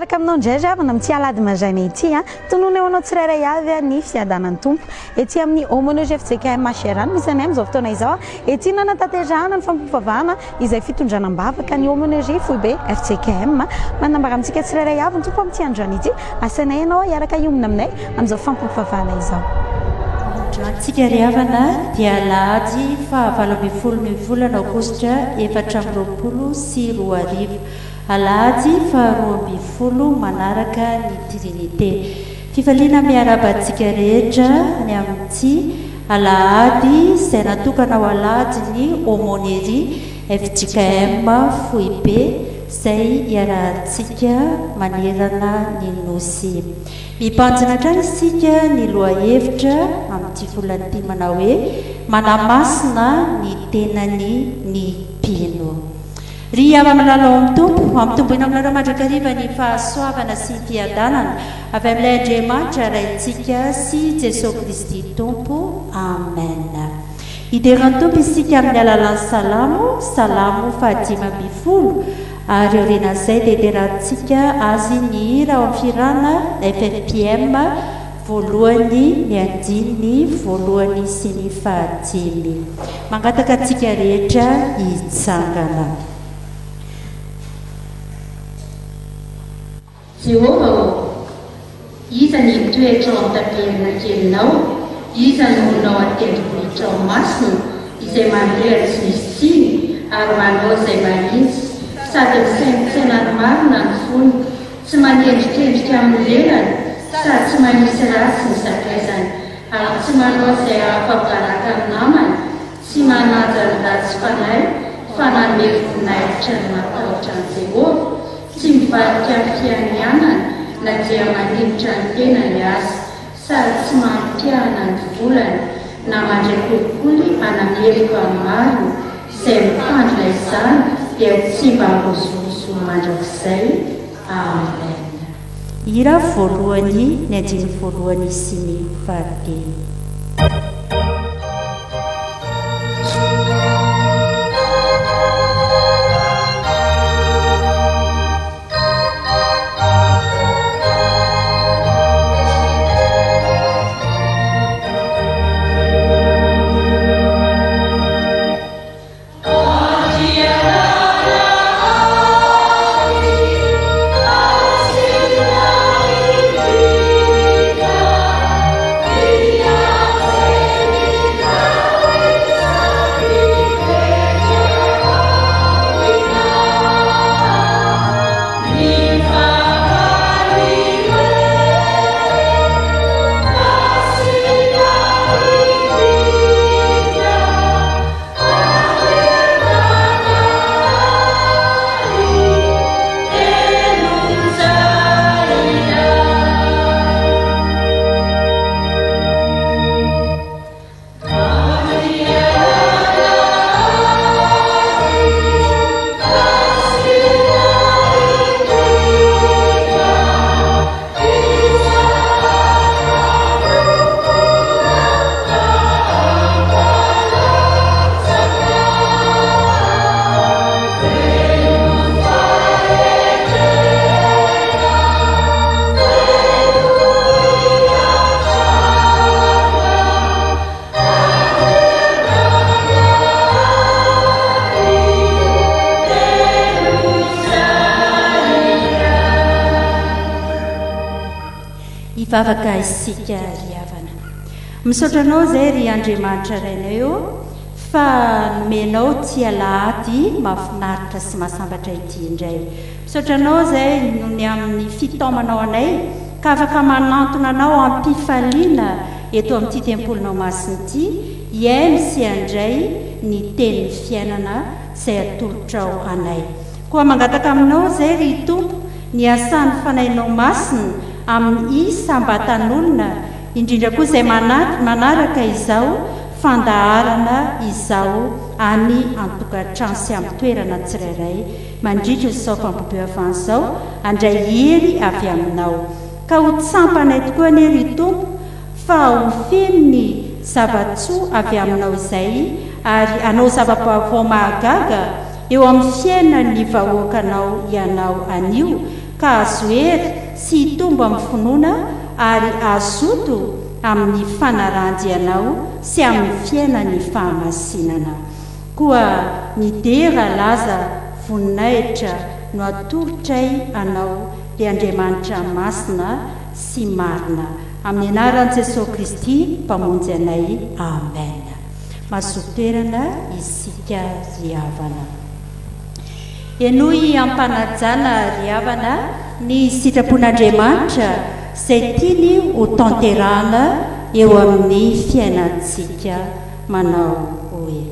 miaraka aminao ndray ravana amin'ity alady mandraina ity tonoana eo anao tsirairay avy ny fiadanan'ny tompo ety amin'ny aumôneuse FJKM Macherane misy any amin'izao fotoana izao ety nanantanterahana ny fampifavahana izay fitondrana-bavaka ny aumôneuse Foibe FJKM manambara amintsika tsirairay avy ny tompo amin'ity androany ity asanay ianao hiaraka hiomina aminay amin'izao fampifavahana izao. Antsika ry havana dia alahady fahavalo ambin'ny folo ny volana aogositra 2024 alahady faharoa ambin'ny folo manaraka ny trinité fifaliana miarabantsika rehetra ny amin'ity alahady izay natokana ho alahady ny aumônerie FJKM Foibe izay iarahantsika manerana ny nosy mibanjina hatrany isika ny loha-hevitra amin'ity volanyity manao hoe manamasina ny tenany ny mpino ry ava-milalao amin'ny tombo ina aminareo mandrakariva ny fahasoavana sy fiadanana avy amin'ilay Andriamanitra raintsika sy Jesosy Kristy tompo amen. Hiderany tompo isika amin'ny alalan'ny salamo fahadimy ambin'ny folo ary orinan'izay dia hiderantsika azy ny hira ao amin'ny firana FFPM voalohany ny andiny voalohany sy ny fahadimy mangataka antsika rehetra hitsangana. Jehova iza ny toetra ao am-tapenina kelinao, iza no nao atendrombohitra ao masina izay mandrehatra sy misy tsiny ary manao izay mahitsy sady misainatsainany marina ny fony tsy manendrikendrika amin'ny lelany sady tsy manisy rasy ny sakaizany ary tsy manao izay afabaraka ny namany tsy manaja ny ratsy fanahy fa nandeha voninahitra ny matahotra ny Jehova tsy mivadika amin'ny fianianana na dia maniditra ny tenany azy sady tsy mampiahana ny volany na mandray kolikoly anameriko amin'ny marina izay mitandrina izany dia tsy mba rozozo mandrakizay. Amen. Hira voalohany ny andiny voalohany sy ny fahadimy. Ivavaka isika ry havana misaotra anao izay ry Andriamanitra rainao eo fa nomenao ty alahady mahafinaritra sy mahasambatra ity indray misaotra anao izay nony amin'ny fitaomanao anay ka afaka manantona anao ampifaliana eto amin'ity tempolinao masina ity iaino sy andray ny tenin'ny fiainana izay atolotrao anay koa mangataka aminao izay ry tompo ny asan'ny fanahinao masina amin'ny isam-batan'olona indrindra koa izay manaraka izao fandaharana izao any antokantrano sy amin'ny toerana tsirairay mandritra izao fampobehavana izao andray hery avy aminao ka ho tsampanay tokoa ny ry tompo fa ho feno ny zavatsoa avy aminao izay ary anao zava-baovao mahagaga eo amin'ny fiainan'ny vahoakanao ianao anio ka azoery sy hitombo amin'ny finoana ary azoto amin'ny fanaranjy anao sy amin'ny fiainany fahamasinana koa ny dera laza voninahitra no atoritray anao dia Andriamanitra masina sy marina amin'ny anaran'i Jesosy Kristy mpamonjy anay amen. Masotoerana isika ry havana. Enoy ampanajana ry havana ny sitrapon'Andriamanitra izay tiany ho tanterahana eo amin'ny fiainantsika manao hoe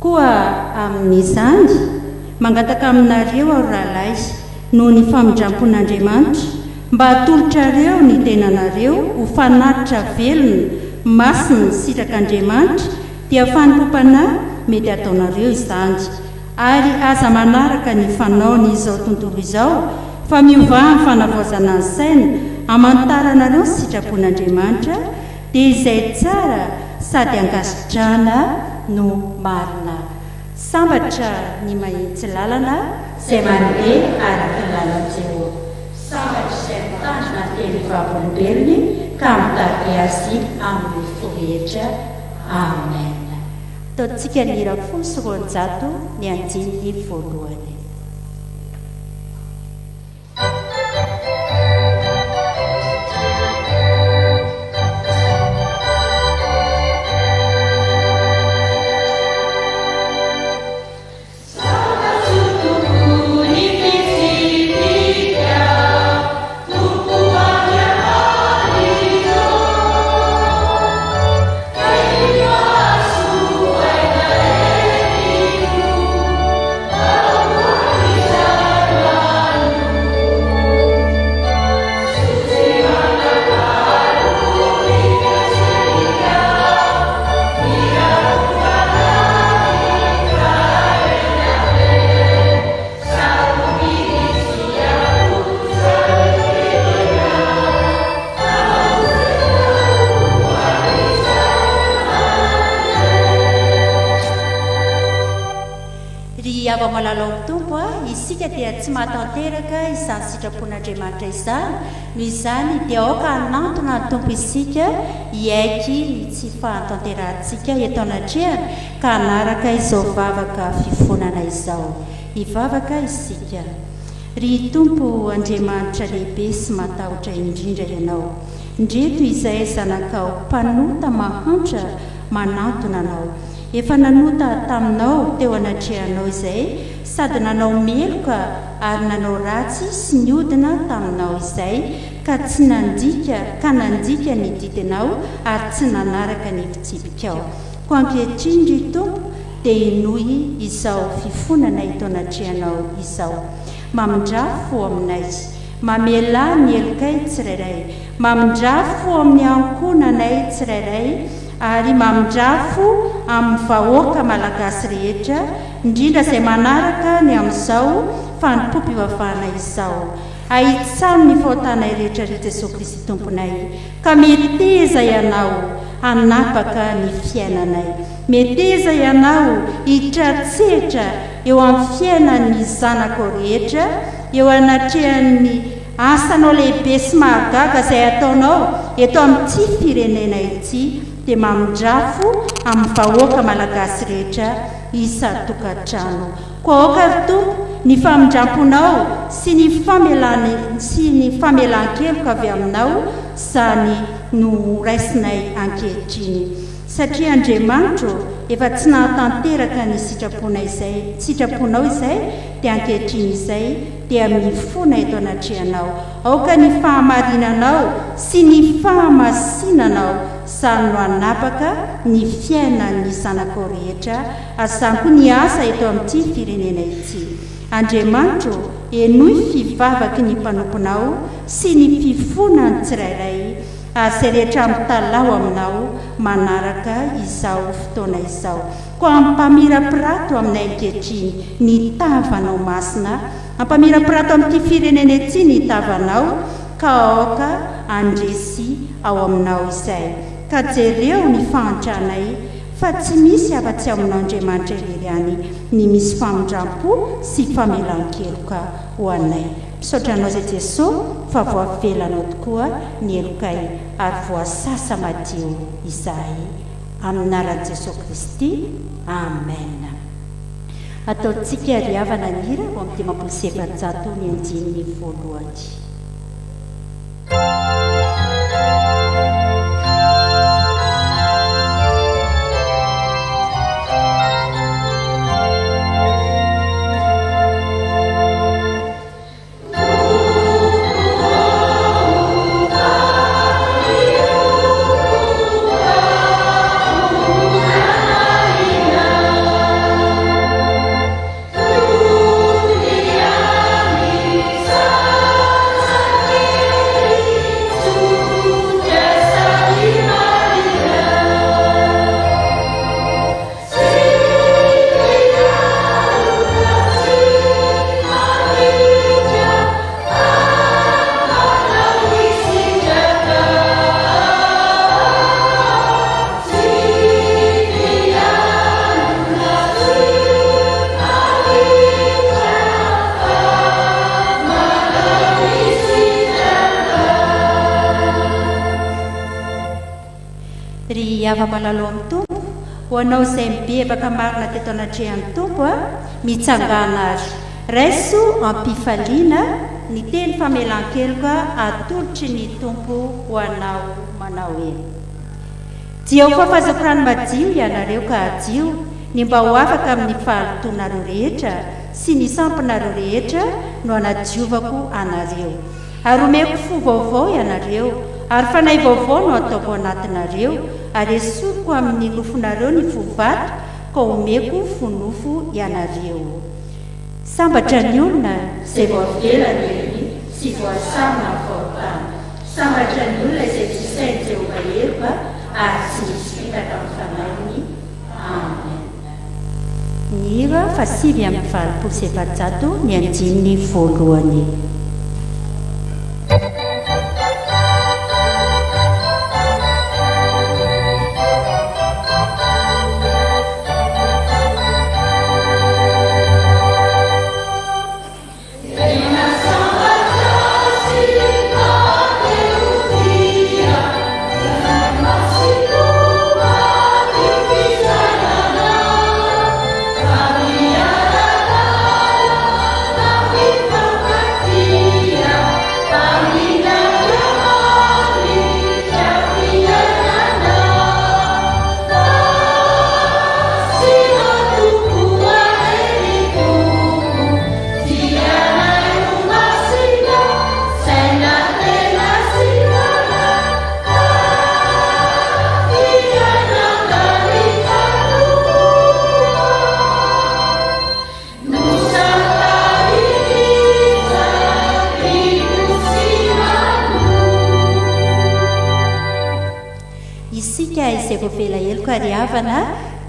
koa amin'izany mangataka aminareo ao rahalahy noho ny famindrampon'Andriamanitra mba hatolotrareo ny tenanareo ho fanatitra velona masina sitrak'Andriamanitra dia fanompana mety ataonareo izany ary aza manaraka ny fanaony izao tontolo izao fa miovaha ny fanavaozana ny saina hamantaranareo sitrapon'Andriamanitra dia izay tsara sady angasitrana no marina. Sambatra ny mahitsy lalana izay mandeha araka lalana Jehova. Sambatra izay mitandrina teny vavolombelony ka mitady azy amin'ny rehetra. Amen. Ataontsika ny hira folo sy roanjato ny andininy voalohany. Malalaon'ny tompo isika dia tsy mahatanteraka izany sitrapon'Andriamanitra izany noho izany dia aoka hanantona ny tompo isika hiaiky ny tsy fahatanterahantsika eto anatrehana ka hanaraka izao vavaka fifonana izao. Hivavaka isika. Ry tompo Andriamanitra lehibe sy matahotra indrindra ianao, ndreto izay zanakao mpanota mahantra manantona anao. Efa nanota taminao teo anatrehanao izay sady nanao meloka ary nanao ratsy sy niodina taminao izay ka tsy nandika ny didinao ary tsy nanaraka ny fitsipikao. Ko ankehitriny ry tompo dia inoy izao fifonana eto anatrehanao izao. Mamindrafo aminay, mamela ny elokay tsirairay, mamindrafo amin'ny ankonanay tsirairay ary mamindrafo amin'ny vahoaka malagasy rehetra indrindra izay manaraka ny amin'izao fanompom-pivavahana izao. Ahitsano ny fahotanay rehetra ry Jesosy Kristy tomponay ka meteza ianao hanapaka ny fiainanay, meteza ianao hitratsehatra eo amin'ny fiainan'ny zanako rehetra eo anatrehan'ny asanao lehibe sy mahagaga izay ataonao eto amin'ity firenena ity dia mamindrafo amin'ny vahoaka malagasy rehetra isa-tokantrano. Koa aoka ry tompo ny famindramponao sy ny famelan-keloka avy aminao izany no raisinay ankehitriny satria Andriamanitra efa tsy nahatanteraka ny sitraponao izay dia ankehitriny izay dia mifona eto anatrehanao. Aoka ny fahamarinanao sy ny fahamasinanao izany no hanapaka ny fiainan'ny zanako rehetra azany koa ny asa eto amin'ity firenena ity. Andriamanitra enoy fivavaky ny mpanomponao sy ny fifonany tsirairay ary izay rehetra mitalao aminao manaraka izao fotoana izao. Koa ampamira-pirato aminay ankehitriny ny tavanao masina, ampamira-pirato amin'ity firenena ity ny tavanao ka aoka andresy ao aminao izay. Ka jereo ny fantranay fa tsy misy afa-tsy amin'andriamanitra irery any ny misy famindram-po sy famelan-keloka ho anay. Misaotra anao izay Jesosy fa voavelanao tokoa ny elokay ary voasasa madio izahay. Amin'ny anaran'i Jesosy Kristy, amen. Ataontsika ry havana ny hira ho amin'ny dimampolo sy efajato ny andininy voalohany. Malalo amin'ny tompo ho anao izay mibebaka marina teto anatrehan'ny tompo mitsangana azy raiso ampifaliana ny teny famelan-keloka atolotry ny tompo ho anao manao hoe dia ho fafazako rano madio ianareo ka adio ny mba ho afaka amin'ny fahalotonareo rehetra sy ny sampinareo rehetra no anadiovako anareo ary omeko fo vaovao ianareo ary fanahy vaovao no ataoko anatinareo ary esoriko amin'ny nofonareo ny fovato ka omeko fonofo ianareo. Sambatra ny olona izay voavelany eny sy voasarona faotany. Sambatra ny olona izay tsy sainy Jehova eroka ary tsy misy fitaka amin'ny fanainy. Amen. Ny hira fa 5:7 ny andininy voalohany.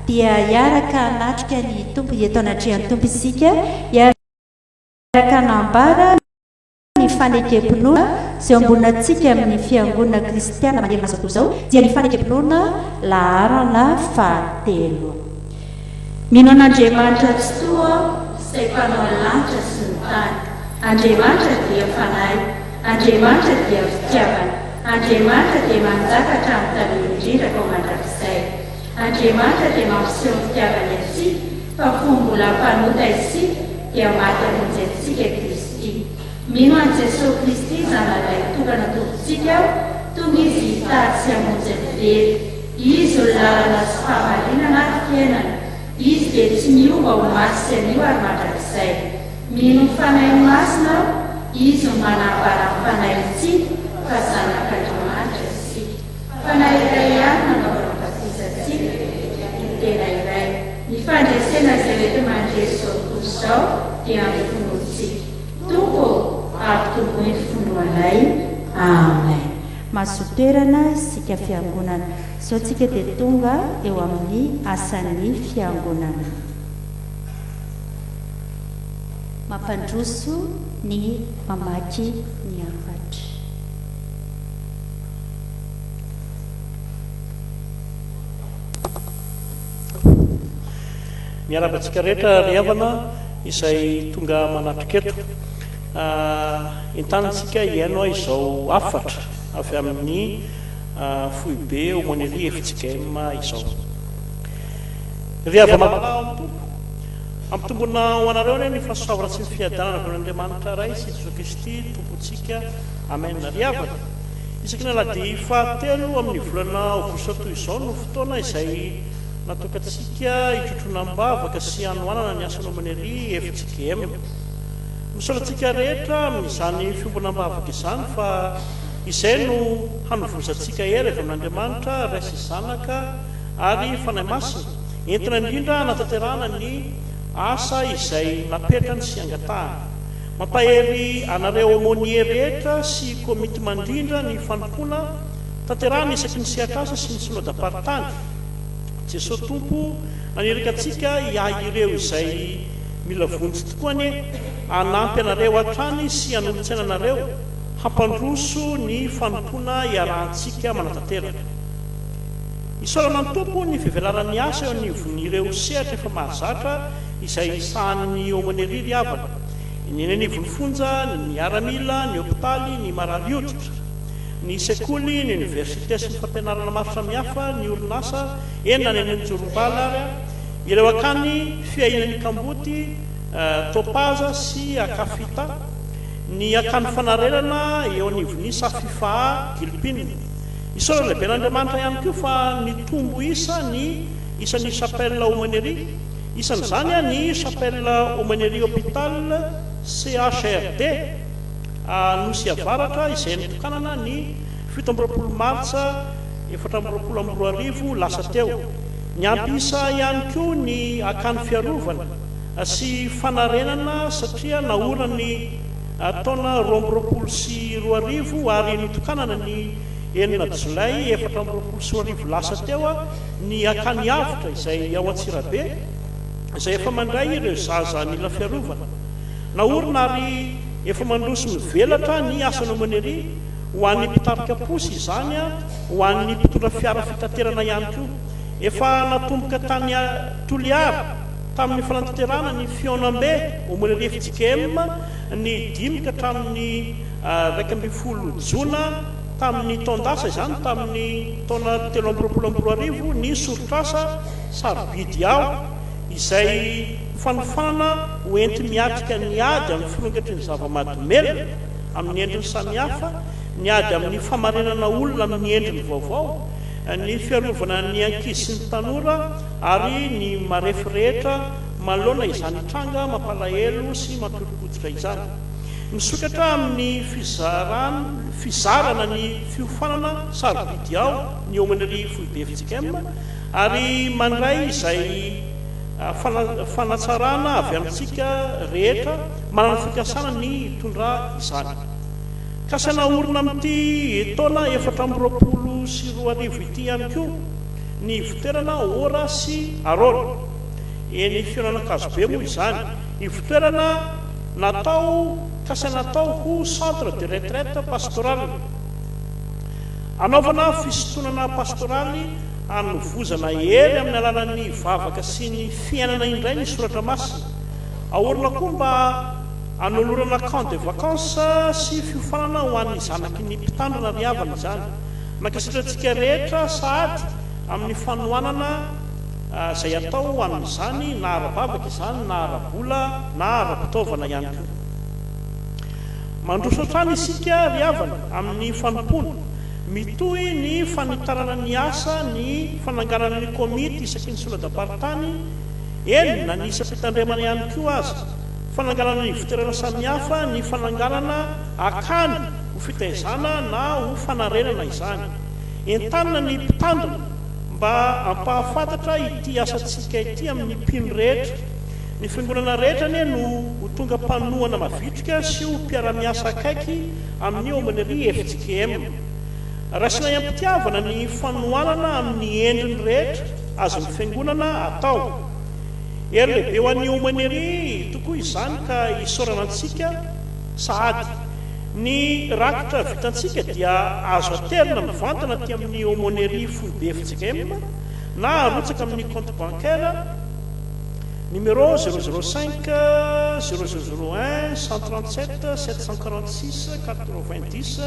Dia iaraka anatrika ny tompo eto anatrehan'ny tompo isika iaraka nambara ny fanekempinoana izay amboninantsika amin'ny fiangonana kristiana manerana zao izao dia ny fanekempinoana laharana 7. Mino an'Andriamanitra tsy toa izay mpanao ny lanitra sy ny tany. Andriamanitra dia fanahy, Andriamanitra dia fitiavana, Andriamanitra dia manjakatra amin'ny tanindrindraka ao mandrakizay. Andriamanitra dia mampiseho fitiavany antsika fa fomba mbola mpanota isika dia maty hamonjy antsika Kristy. Mino an' Jesosy Kristy zananay tokana tompontsika tonga izy hitady sy hamonjy ny very. Izy ho lalana sy fahamarinana ary fiainana. Izy dia tsy miova ho maty sy anio ary mandrakizay. Mino ny fanahy masina izy ho manambara ny fanahintsika fa zanak'Andriamanitra isika. Fanahy iray ihany nanaovana batizatsika ny tena iray. Ny fandresena izay mety mandresy izao dia amin'ny fonontsika. Tompo ampitombo ny fonoanay. Amen. Masotoerana isika fiangonana. Sao tsika dia tonga eo amin'ny asan'ny fiangonana. Mampandroso ny mamaky ny afatra. miarabantsika rehetra riavana izay tonga manatriketo entanitsika iano izao afatra avy amin'ny foibe aumônerie FJKM izao riavana amitombona ho anareo ny fahasoavana sy ny fiadanana von'Andriamanitra ray sy Jesu Kristy tompontsika amen. Riavana isaky ny alahady fahatelo amin'ny volana aogositra toy izao no fotoana izay natokantsika hitrotrona-bavaka sy hanoanana ny asan'ny aumônerie FJKM. Misolatsika rehetra amin'izany fiombonam-bavaka izany fa izay no hanovozatsika ery avy amin'Andriamanitra ray sy zanaka ary fanahy masina entina indrindra hanatanterahana ny asa izay napetrany sy angatahana. Mampahery anareo aumônier rehetra sy komity mandrindra ny fanompoana tanterahana isaky ny siakasa sy ny synodam-paritany. Jesosy tompo nanirikatsika hiahy ireo izay mila vonjy tokoa anie hanampy anareo hatrany sy hanolontsaina anareo hampandroso ny fanompoana iarahantsika manatanteraka. Isaorana ny tompo ny fivelaran'ny asa eo anivon'ireo sehatra efa mahazatra izay sahan'ny aumônerie riavana. Ny anivon'ny fonja, ny miaramila, ny hôpitaly, ny marariotitra, ny sekoly, ny université sy ny fampianarana maro samihafa, ny orinasa enina ny any Jorobala ary ireo akany fiainan'ny Kamboty, Topaza sy Akafita, ny akany fanarelana eo anivon'ny Safifa Gilpin. Isaora lehibe n'Andriamanitra ihany koa fa ny tombo isa ny isan'ny chapelle aumônerie, isan'izany ny chapelle aumônerie hôpital CHRD Nosy Avaratra izay nitokanana ny 17 martsa 2024 lasa teo. Ny ampisa ihany koa ny akany fiarovana sy fanarenana satria naorany taona 2024 ary nitokanana ny 9 Jolay 2024 lasa teo ny akany avitra izay ao Antsirabe izay efa mandray ireo zaza mila fiarovana. Naorina ary efa mandroso mivelatra ny asan'ny aumônerie ho an'ny mpitarika posy izany ho an'ny mpitondra fiara fitaterana ihany koa. Efa natomboka tany Toliara tamin'ny fanantanterahana ny Fionambe aumônerie FJKM ny 5 ka hatramin'ny 12 Jona tamin'ny taondasa izany tamin'ny taona 2024 ny sorotrasa sarobidy ao izay fanofanana hoenty miatrika ny ady amin'ny filongatry ny zava-mahadomelona amin'ny endriny samihafa, ny ady amin'ny famarinana olona amin'ny endriny vaovao, ny fiarovana ny ankizy sy ny tanora ary ny marefy rehetra malona izany tranga mampalahelo sy mampirikototra izany. Misokatra amin'ny fizarana ny fiofanana sarobidy ao ny aumônerie foibe FJKM ary mandray izay fanatsarana avy amintsika rehetra manana fikasana ny tondra izany. Kasana orina amin'ity taona 2024 ity ihany koa ny votoerana ora sy arona eny fionanan-kazobe moa izany. Ny votoerana natao natao ho centre de retraite pastoral, anaovana fisotonana pastoraly hanovozana ery amin'ny alalan'ny vavaka sy ny fiainana indray ny soratra masina. Ahorina koa mba hanolorana camp de vacances sy fiofanana ho an'ny zanaky ny mpitandrina riavana izany. Mankasitratsika rehetra sahady amin'ny fanohanana izay atao ho amin'izany na ara-bavaka izany na ara-bola na ara-pitaovana ihany koa. Mandroso hatrany isika riavana amin'ny fanompoana mitohy ny fanitarana ny asa ny fananganana ny komity isaky ny solodam-paritany enina ny isam-pitandremana ihany koa azy, fananganana ny votoerana samihafa, ny fananganana akany ho fitaizana na ho fanarenana izany. Entanina ny mpitandrina mba hampahafantatra ity asantsika ity amin'ny mpino rehetra. Ny fiangonana rehetra anie no ho tonga mpanohana mavitrika sy ho mpiara-miasa akaiky amin'ny aumônerie FJKM. Raisina iampitiavana ny fanohanana amin'ny endriny rehetra azon'ny fiangonana atao. Ery lehibe ho an'ny aumônerie tokoa izany ka isaorana antsika sahady ny rakitra vitantsika dia azo aterina mivantana ty amin'ny aumônerie foibe FJKM na arotsaka amin'ny compte bancaire numéro 005 0001 137 746 90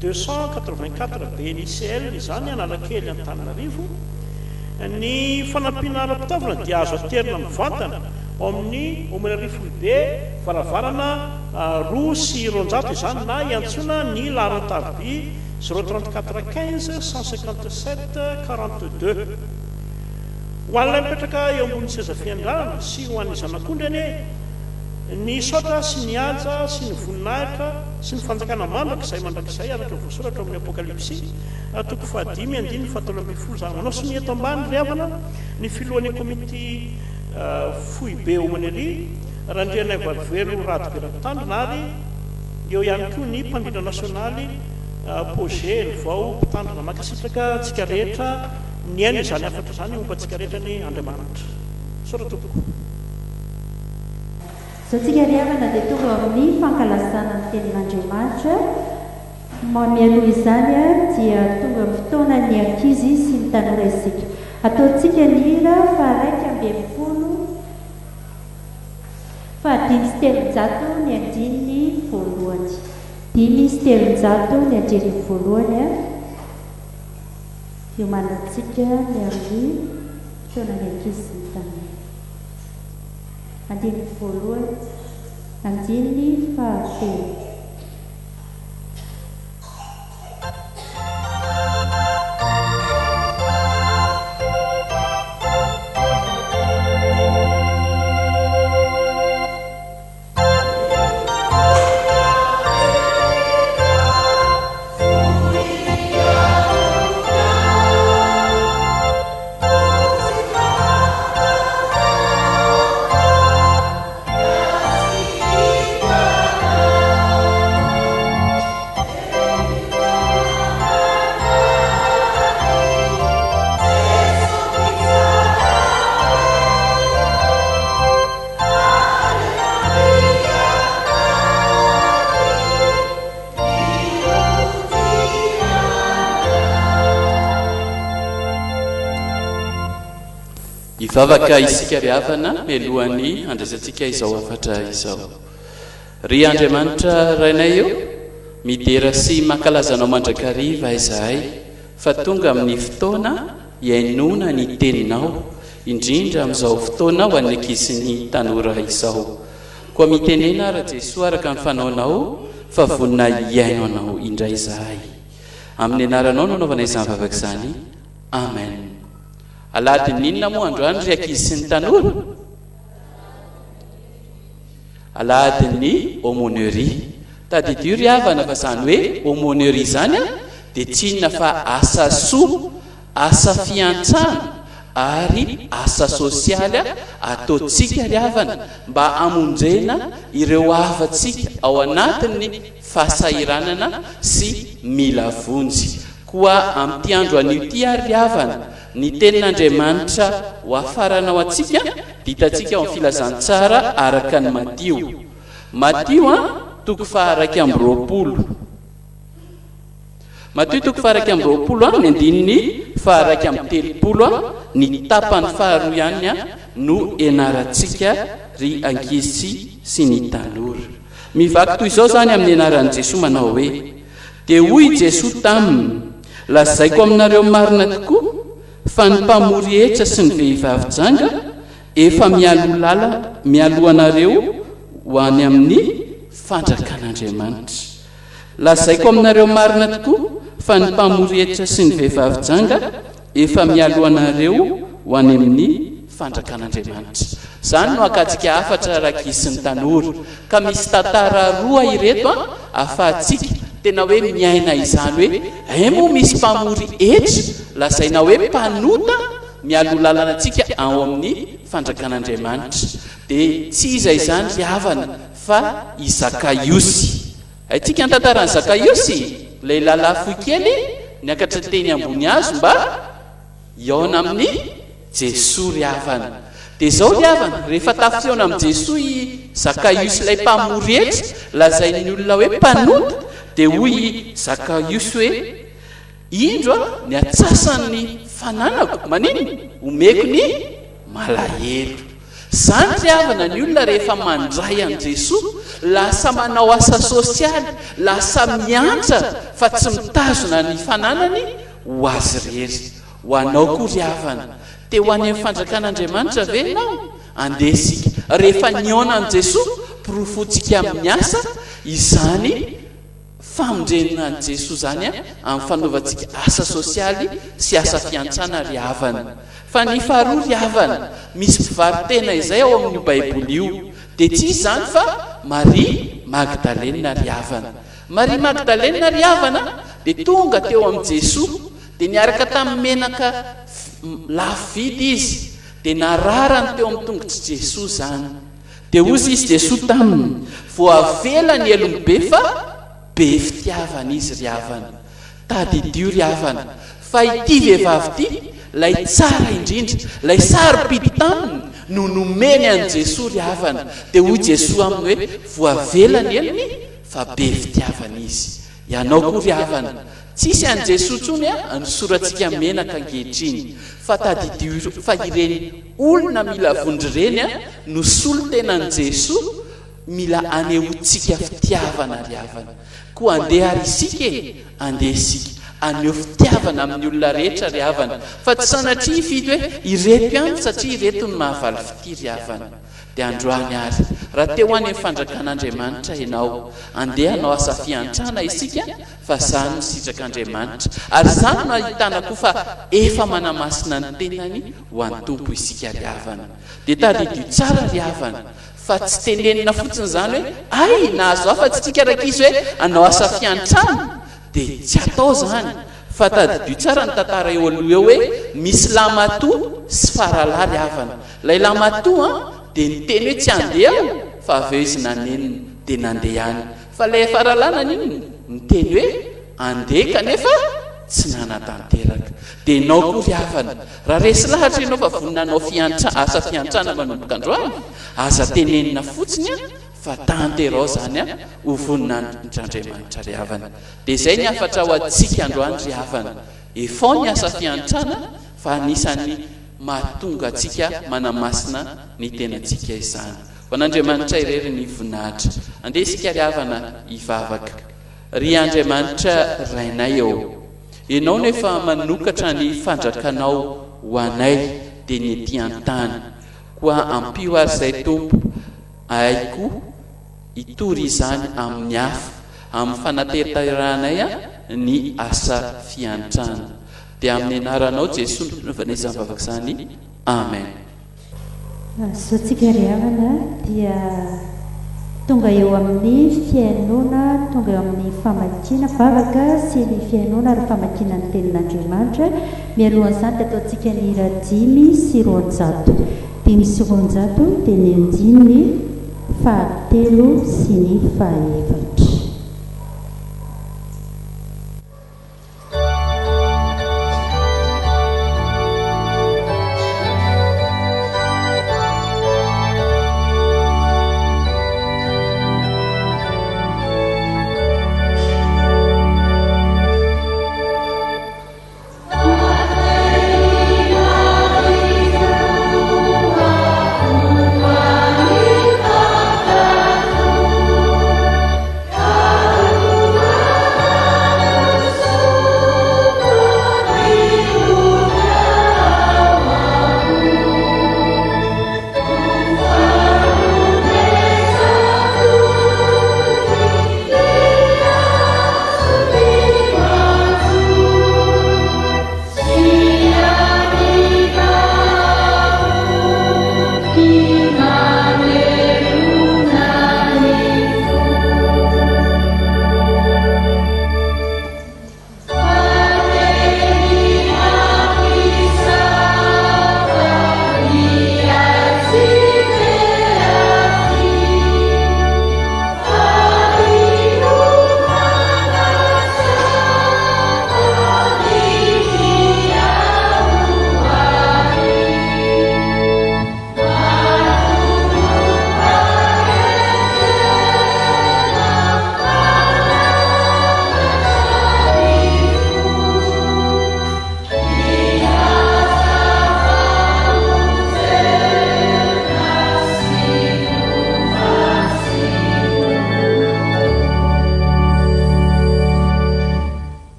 284 BNICL izany Analakely Antananarivo. Ny fanampiana ara-pitaovana dia azo aterina mivantana ao amin'ny Omenarifobe varavarana 2 sy 200 izany na iantsona ny laharan-tarby 034 15 157 42. Ho an'ilay mipetraka eo ambony seza fianarana sy ho an'ny zanak'ondrany ny saotra sy ny anja sy ny voninahitra sy ny fanjakana mandrak izay mandrakizay araka voasoratra amin'ny apokalipsy toko 5:7 zany manao sy ny eto ambany ry havana ny filohan'ny komity fohy be Omenery Randrianay Valivero Radoberaktandrina ary eo ihany koa ny mpandrindra nasionaly Pogé vao mpitandrina makasitraka tsika rehetra ny ainy izany afatra izany momba antsika rehetra ny Andriamanitra. Sora tompoko. So tsika riavana dia tonga amin'ny fankalasana ny tenin'Andriamanitra. Mialoha izany dia tonga amin'ny fotoana ny ankizy sy ny tanora isika. Ataontsika ny hira fa 2:10 fa 5 sy 3 ny andininy voalohany. 5 sy 3 ny andininy voalohany iomanantsika miarony fotoana ny ankizy sy ny tanora. Andininy voalohany, andininy fahatelo. Ivavaka isika ry havana melohan'ny andrasantsika izao afatra izao. Ry Andriamanitra rainay eo, midera sy mankalazanao mandrakariva izahay fa tonga amin'ny fotoana iainona ny teninao, indrindra amin'izao fotoana ho an'ny ankizy ny tanora izao. Koa mitenena ra Jesosy araka ny fanaonao fa vonina iaino anao indray izahay. Amin'ny anaranao no anaovana izany vavaka izany. Amen. Alady ninona moa androany ry ankizy sy ny tanora? Alady ny aumônerie. Tadidio ry havana fa zany hoe aumônerie zany dia tsy inona fa asa soa, asa fiantsana ary asa sosialy ataontsika ry havana mba amonjena ireo havantsika ao anatin'ny fahasahiranana sy mila vonjy. Koa amin'ity andro an'io ty ry havana ny tenin'Andriamanitra ho afaranao atsika ditantsika ao amin'ny filazantsara araka ny Matio. Matio toko 2:20. Matio toko 2:20 ny andininy 2:30 ny tapany faharoa ihany no enarantsika ry ankizy sy ny tanora. Mivaky toy izao zany amin'ny anaran'i Jesosy manao hoe: dia hoy Jesosy taminy, lazaiko aminareo marina tokoa fa ny mpamory hetra sy ny vehivavy janga efa mialo anareo ho any amin'ny fandrakan'Andriamanitra. Lazaiko aminareo marina tokoa fa ny mpamory hetra sy ny vehivavy janga efa mialo anareo ho any amin'ny fandrakan'Andriamanitra. Zany no akatsika afatra raky sy ny tanora, ka misy tantara roa ireto afahantsika tena hoe miaina izany hoe moa misy mpamory hetra lazaina hoe mpanota mialo lalana antsika ao amin'ny fandrakan'Andriamanitra. Dia tsy iza izany ry havana fa i Zakaiosy. Aitsika ny tantaran'i Zakaiosy, ilay lalafo kely niakatra teny ambony hazo mba iaona amin'ny Jesosy ry havana. Dia izao ry havana, rehefa tafiona amin'ny Jesosy Zakaiosy ilay mpamory hetra lazain'ny olona hoe mpanota, dia hoy Zakaiosy hoe: indro ny atsasan'ny fananako manino omeko ny malahelo. zany ry havana ny olona rehefa mandray an' jesosy lasa manao asa sosialy lasa miantra fa tsy mitazona ny fananany ho azy rery ho anao koa ry havana te ho any amin'ny fanjakan'andriamanitra ve nao andesika rehefa niona an' jesosy pirofontsika amin'ny asa izany famondrenina an' jesosy zany amin'ny fanaovantsika asa sosialy sy asa fiantsana ry havana fa ny faharoa ry havana misy mpivaritena izay ao amin'io baiboly io dia tsy izy zany fa Maria Magdalena ry havana. Maria Magdalena ry havana dia tonga teo amin'i Jesosy dia niaraka tamin'ny menaka lafo vidy izy dia nararany teo amin'ny tongotr'i Jesosy zany dia ozy izy Jesosy taminy voavela ny elony be fa be fitiavana izy ry havana. Tadidio ry havana fa ity vehivavy ity lay tsara indrindra lay sarobidy taminy no nomeny an' Jesosy ry havana dia hoy Jesosy aminy hoe voavela ny elony fa be fitiavana izy. Ianao koa ry havana tsisy an' Jesosy tsony nisoratsika menaka ankehitriny fa tadidio fa ireny olona mila vondry reny no solo tena an' Jesosy mila anehotsika fitiavana ry havana koa andeha ary isika andeha isika aneo fitiavana amin'ny olona rehetra ry havana fa tsy sanatria ifidy hoe ireto ihany satria ireto ny mahavaly fity ry havana. Dia androany ary raha teo any amin'ny fanjakan'Andriamanitra ianao andeha hanao asa fiantrana isika fa zany ny sitrak'Andriamanitra ary zany no ahitana koa fa efa manamasina ny tenany ho an'ny tompo isika ry havana. Dia tadidio tsara ry havana fa tsy tenenina fotsiny zany hoe ay nahazo afa-tsy tikaraka izy hoe hanao asa fiantrana dia tsy atao zany fa tadidio tsara ny tantara eo aloha eo hoe misy lamatoa sy faralahy ry havana. Lay lamatoa dia niteny hoe tsy andeha fa avy eo izy nanenina dia nandeha ihany fa lay faralahy nanino niteny hoe andeha kanefa tsy nanatanteraka. Dia ianao koa ry havana raha resy lahatra ianao fa voninanao asa fiantrana manomboka androany aza tenenina fotsiny fa tanterao zany ho voninan'Andriamanitra ry havana. Dia izay ny afatra ho antsika androany ry havana efao ny asa fiantrana fa anisany mahatonga atsika manamasina ny tenantsika izany. Ho an'Andriamanitra irery ny voninahitra andeha isika ry havana hivavaka. Ry Andriamanitra rainay eo ianao nefa manokatra ny fandrakanao ho anay dia ny ety an-tany koa ampio ary izay tompo aiko hitory izany amin'ny hafa amin'ny fanateteranay ny asa fiantrana. Dia amin'ny anaranao Jesosy no fanezany vavaka izany. Amen. Sotsika ry havana dia tonga eo amin'ny fiainona tonga eo amin'ny famakiana vavaka sy ny fiainona ary famakiana ny tenin'Andriamanitra. Mialohan'izany dia ataontsika ny hira 5 sy 900 5 sy 900 dia ny 9 fahatelo sy ny fahaefatra.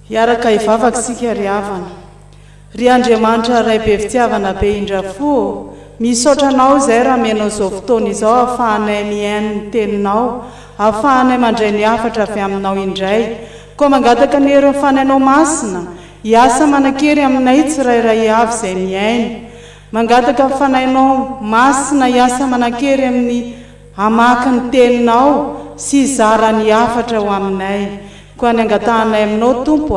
Iaraka ivavaka sika ry havana. Ry Andriamanitra ray be fitiavana be indrafo, misaotranao izay raha mianao izao fotoana izao ahafahanay miaino ny teninao, ahafahanay mandray ny hafatra avy aminao indray. Koa mangataka ny hery fanainao masina, hiasa manan-kery aminay tsirairay avy izay miaino. Mangataka fanainao masina hiasa manan-kery amin'ny hamaky ny teninao sy zara ny hafatra ho aminay. Koa ny angatahanay aminao tompo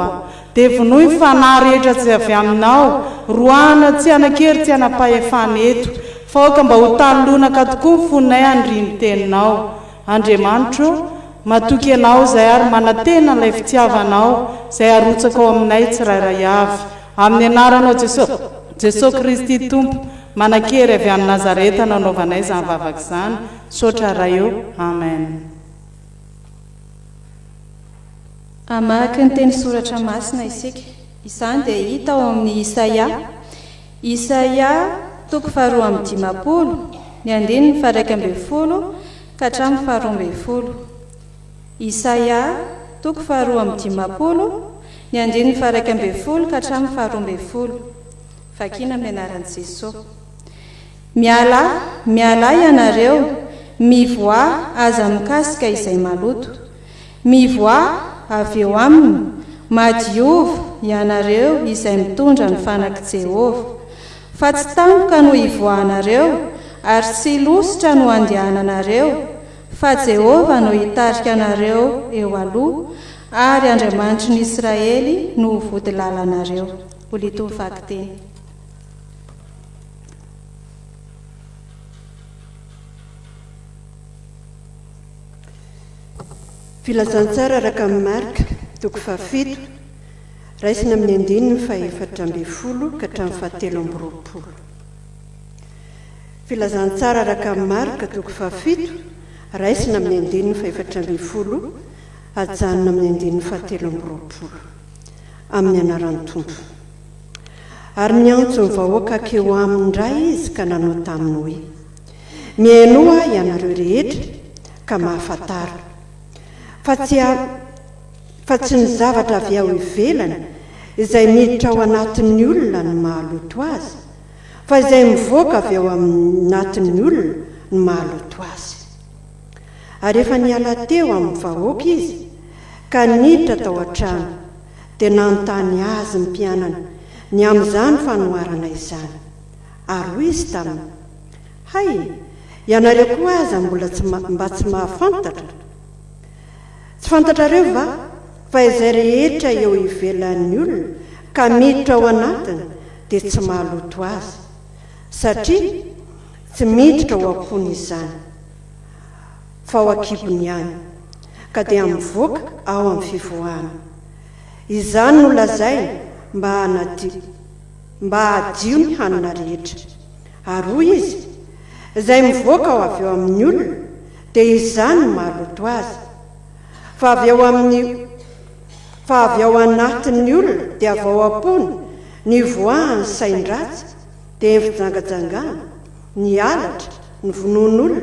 dia vonoy fanahy rehetra tsy avy aminao, roana tsy hanan-kery tsy hanam-pahefana eto, fa oka mba ho talonaka tokoa ny fonay handriny teninao. Andriamanitra, matoky anao izay ary manantena ilay fitiavanao izay arotsaka ao aminay tsirairay avy. Amin'ny anaranao Jesosy Kristy Tompo, manan-kery avy amin'ny Nazareta nanaovanay izany vavaka izany, sotra ray eo. Amen. Amaky ny teny soratra masina isika. Izany dia hita ao amin'ny Isaia 2:20, ny andininy 1:12 ka hatramin'ny 12. Isaia 2:20, ny andininy 1:12 ka hatramin'ny 12. Vakina amin'ny anaran'i Jesosy. Miala ianareo, mivoa aza mikasika izay maloto. Mivoa avy eo aminy, madiova ianareo izay mitondra ny fanaky Jehovah. Fa tsy tampoka no hivoahanareo, ary tsy lositra no handehananareo, fa Jehovah no hitarika anareo eo aloha, ary Andriamanitry ny Israely no vody lalanareo. Olito mivaky teny. Filazantsara araka amin'ny Marika 7, raisina amin'ny andininy 4:12 ka hatramin'ny 17. Filazantsara araka amin'ny Marika 7, raisina amin'ny andininy 4:12 hajanona amin'ny andininy 17. Amin'ny anaran'ny Tompo. Ary miantso ny vahoaka akeo aminy indray izy ka nanao taminy hoe: miainoa ianareo rehetra ka mahafantara. Fa tsy ny zavatra avy ao ivelany izay miditra ao anatin'ny olona ny mahaloto azy, fa izay mivoaka avy ao anatin'ny olona ny mahaloto azy. Ary efa niala teo amin'ny vahoaka izy ka niditra tao an-trano, dia nanontany azy ny mpianana ny amin'izany fanoharana izany. Ary hoy izy taminy: hay, ianareo koa aza mba tsy mahafantatra? Tsy fantatrareo va fa izay rehetra eo ivelan'ny olona ka miditra ao anatiny dia tsy mahaloto azy, satria tsy miditra ao am-pony izany, fa ao an-kibony ihany, ka dia mivoaka ao amin'ny fivoahana. Izany no lazainy mba hadio ny hanina rehetra. Ary hoy izy: izay mivoaka ao avy eo amin'ny olona dia izany no mahaloto azy, fa avy ao anatin'ny olona dia avy ao am-pony ny voahany sain-dratsy, dia ny fijangajangana, ny alatra, ny vonoan'olona,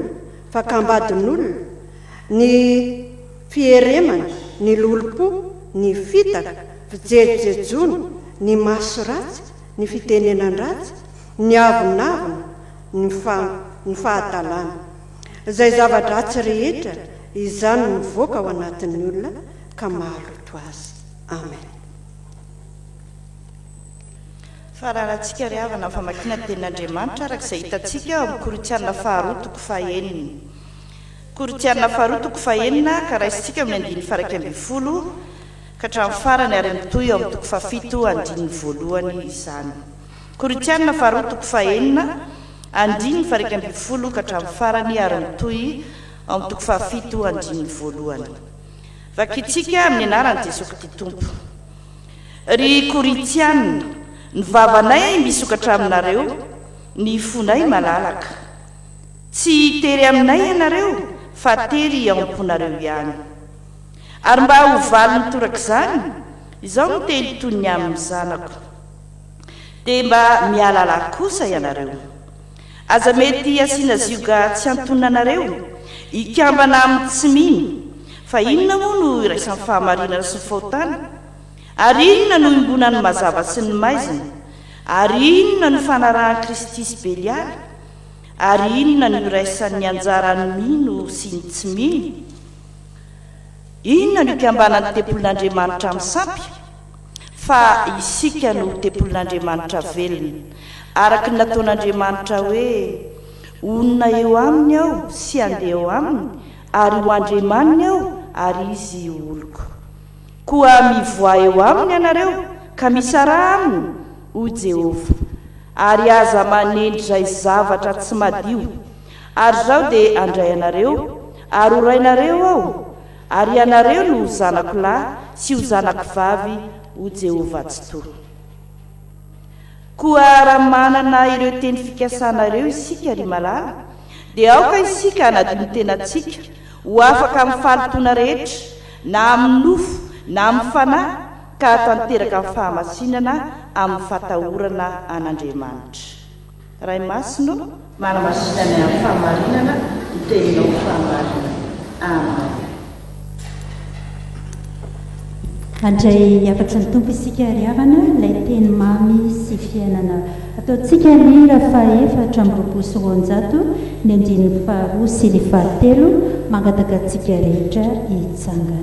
fakambadin'olona, ny fieremana, ny lolo-po, ny fitaka, fijerijejona, ny maso ratsy, ny fitenenan-dratsy, ny avonavona, ny fahatalana. Izay zava-dratsy rehetra izany mivoaka ao anatin'ny olona ka mahaloto azy. Amen. Fararantsika ry havana famakiana tenin'Andriamanitra arak'izay hitantsika amin'ny Korintianina 2:9. Korintianina 2:9 ka raisitsika amin'ny andiny 1:12 ka hatramin'ny farany ary mitoy eo amin'ny 7:1 izany. Korintianina 2:9 andiny 1:12 ka hatramin'ny farany ary mitoy ao amin'ny 7:1. Vakitsika amin'ny anaran'i Jesosy Kristy Tompo. Ry Korintianina, ny vavanay misokatra aminareo, ny fonay malalaka. Tsy tery aminay ianareo, fa tery ao am-ponareo ihany. Ary mba ho valiny toraka izany, izao no teny toy ny amin'ny zanako, dia mba mialala kosa ianareo. Aza mety asiana zioga tsy antonanareo, ikambana amin'ny tsy mino, fa inona moa no iraisan'ny fahamarinana sy ny fahotana? ary inona no imbonany mazava sy ny maizina, ary inona no fanarahan'i Kristy sy Belialy, ary inona no iraisan'ny anjarany mino sy ny tsy mino, inona no ikambanany tempolin'Andriamanitra amin'ny sampy, fa isika no tempolin'Andriamanitra velona, araka ny nataon'Andriamanitra hoe onona eo aminy aho sy andeha eo aminy, ary ho andremaniny aho ary izy oloko. Koa mivoa eo aminy ianareo ka misara aminy ho Jehova, ary aza manendry izay zavatra tsy madio, ary izao dia andray anareo ary ho rainareo aho, ary ianareo no ho zanako lahy sy ho zanako vavy ho Jehova tsy toro. Koa raha manana ireo teny fikasanareo isika ry malala, dia aoka isika hanadino tenantsika ho afaka amin'ny fahalitoana rehetra, na amin'ny nofo na amin'ny fanahy, ka tanteraka amin'ny fahamasinana amin'ny fatahorana an'Andriamanitra. Ray masino manamasinana amin'ny fahamarinana iteninao fahamarinana. Amen. Andray afatra ny tompo isika ry havana ilay teny mamy sy fiainana ataontsika ny raha 420 ny andiny 2 sy ny 3 mangataka antsika rehetra hitsangana.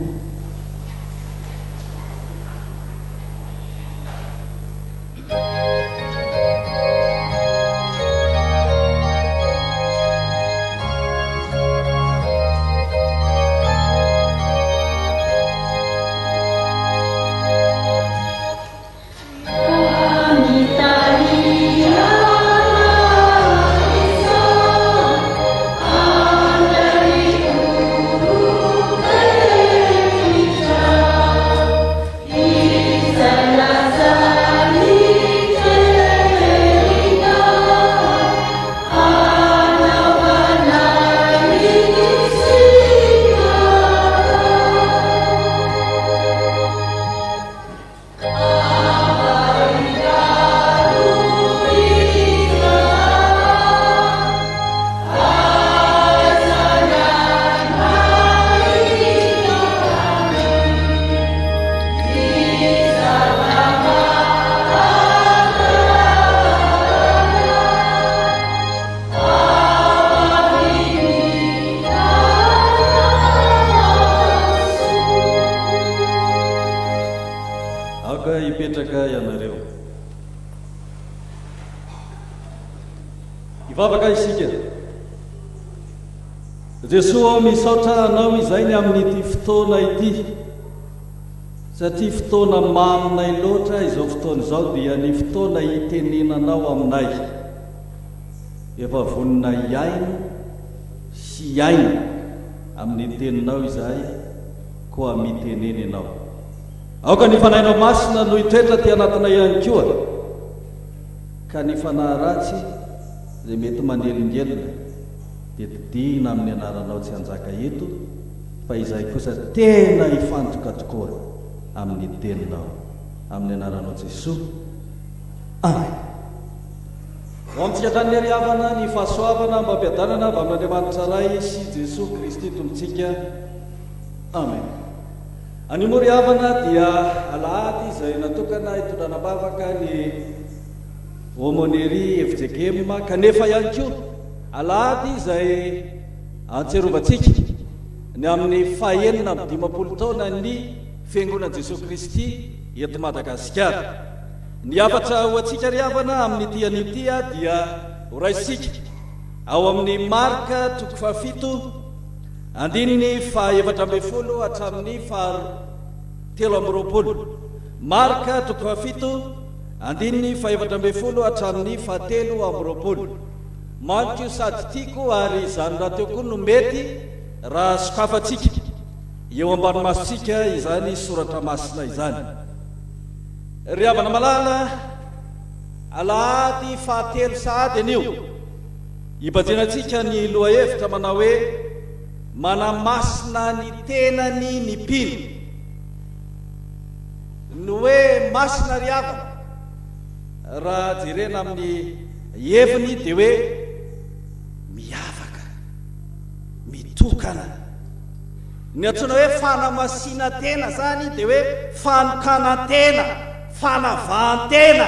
Ivavaka isika. Jesosy misaotra anao izay amin'ny fotoana ity, satria fotoana maminay loatra izao fotoana izao dia ny fotoana hitenenanao aminay. Efa vonina iaina sy iaina amin'ny teninao izay koa miteneny anao. Aoka ny fanahinao masina no hitoetra ty anatinay ihany koa, ka ny fanahy ratsy zay mety manelingelina dia didina amin'ny anaranao tsy hanjaka eto, fa izay kosa tena hifantoka tokoa amin'ny teninao, amin'ny anaranao Jesosy. Amen. Ho amintsika hatrany ry havana ny fahasoavana mampiadanana avy amin'Andriamanitra ray sy Jesosy Kristy tompontsika. Amen. Any moa ry havana dia alahady izay natokana hitondranam-bavaka ny homonery efijekema, kanefa ihany koa alahady izay antserovantsika ny amin'ny 450 taona ny fiangonan'i Jesosy Kristy eto Madagasikara. Ny afatra ho antsika ry havana amin'ny ty an'ity dia horaisika ao amin'ny Marka 7 andininy 7 hatramin'ny 13. Marka 7 andininy 7 hatramin'ny 13. Manko sady tiako ary izany raha teo koa no mety raha sokafatsika eo ambany masitsika izany soratra masina izany. Ry havana malala, alahady 3 sahady anio ibajenantsika ny lohahevitra manao hoe manamasina ny tenany ny mpino. No hoe masina ry havana raha jerena amin'ny heviny dia hoe miavaka, mitokana, ny antsoina hoe fanamasina tena zany dia hoe fanokana tena fanavahantena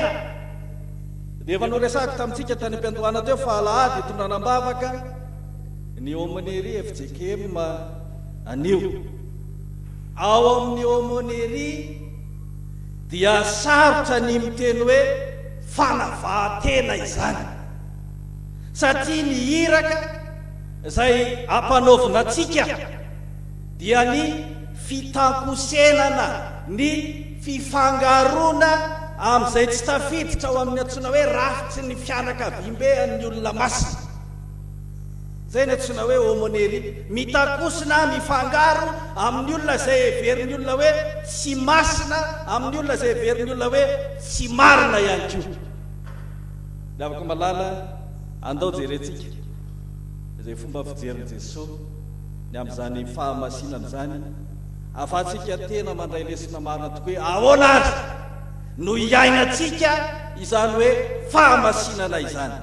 dia efa noresahako tamintsika tany am-piandohana teo fa alahady tonanam-bavaka ny homonery FJKM anio ao amin'ny homonery dia sarotra ny miteny hoe fanavahantena izany satria ny iraka izay ampanaovinatsika dia ny fitankosenana ny fifangarona amin'izay tsy tafiditra ao amin'ny antsoina hoe rafitsy ny fianakavimbe amin'ny olona masina zay ny antsoina hoe homonery mitakosina mifangaro amin'ny olona izay heverin'ny olona hoe tsy masina amin'ny olona izay heverin'ny olona hoe tsy marina ihany ko dia afaka malala andao jerentsika izay fomba fijerin' Jesosy ny amin'izany fahamasinana zany afatsika tena mandray lesona marina tokoa hoe ahoana azy no iainatsika izany hoe fahamasinana izany.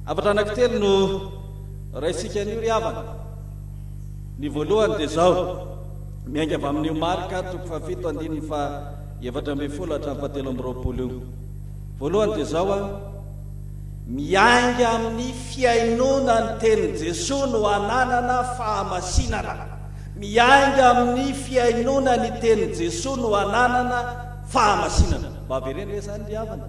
Afatra anankitelo no raisika an'io ry havana. Ny voalohany dia zao miainga avy amin'io Marka 7:7-20 voalohany dia zao miainga amin'ny fiainona ny tenin' Jesosy no ananana fahamasinana. Miainga amin'ny fiainona ny tenin' Jesosy no ananana fahamasinana. Bavereny hoe zany ry havana.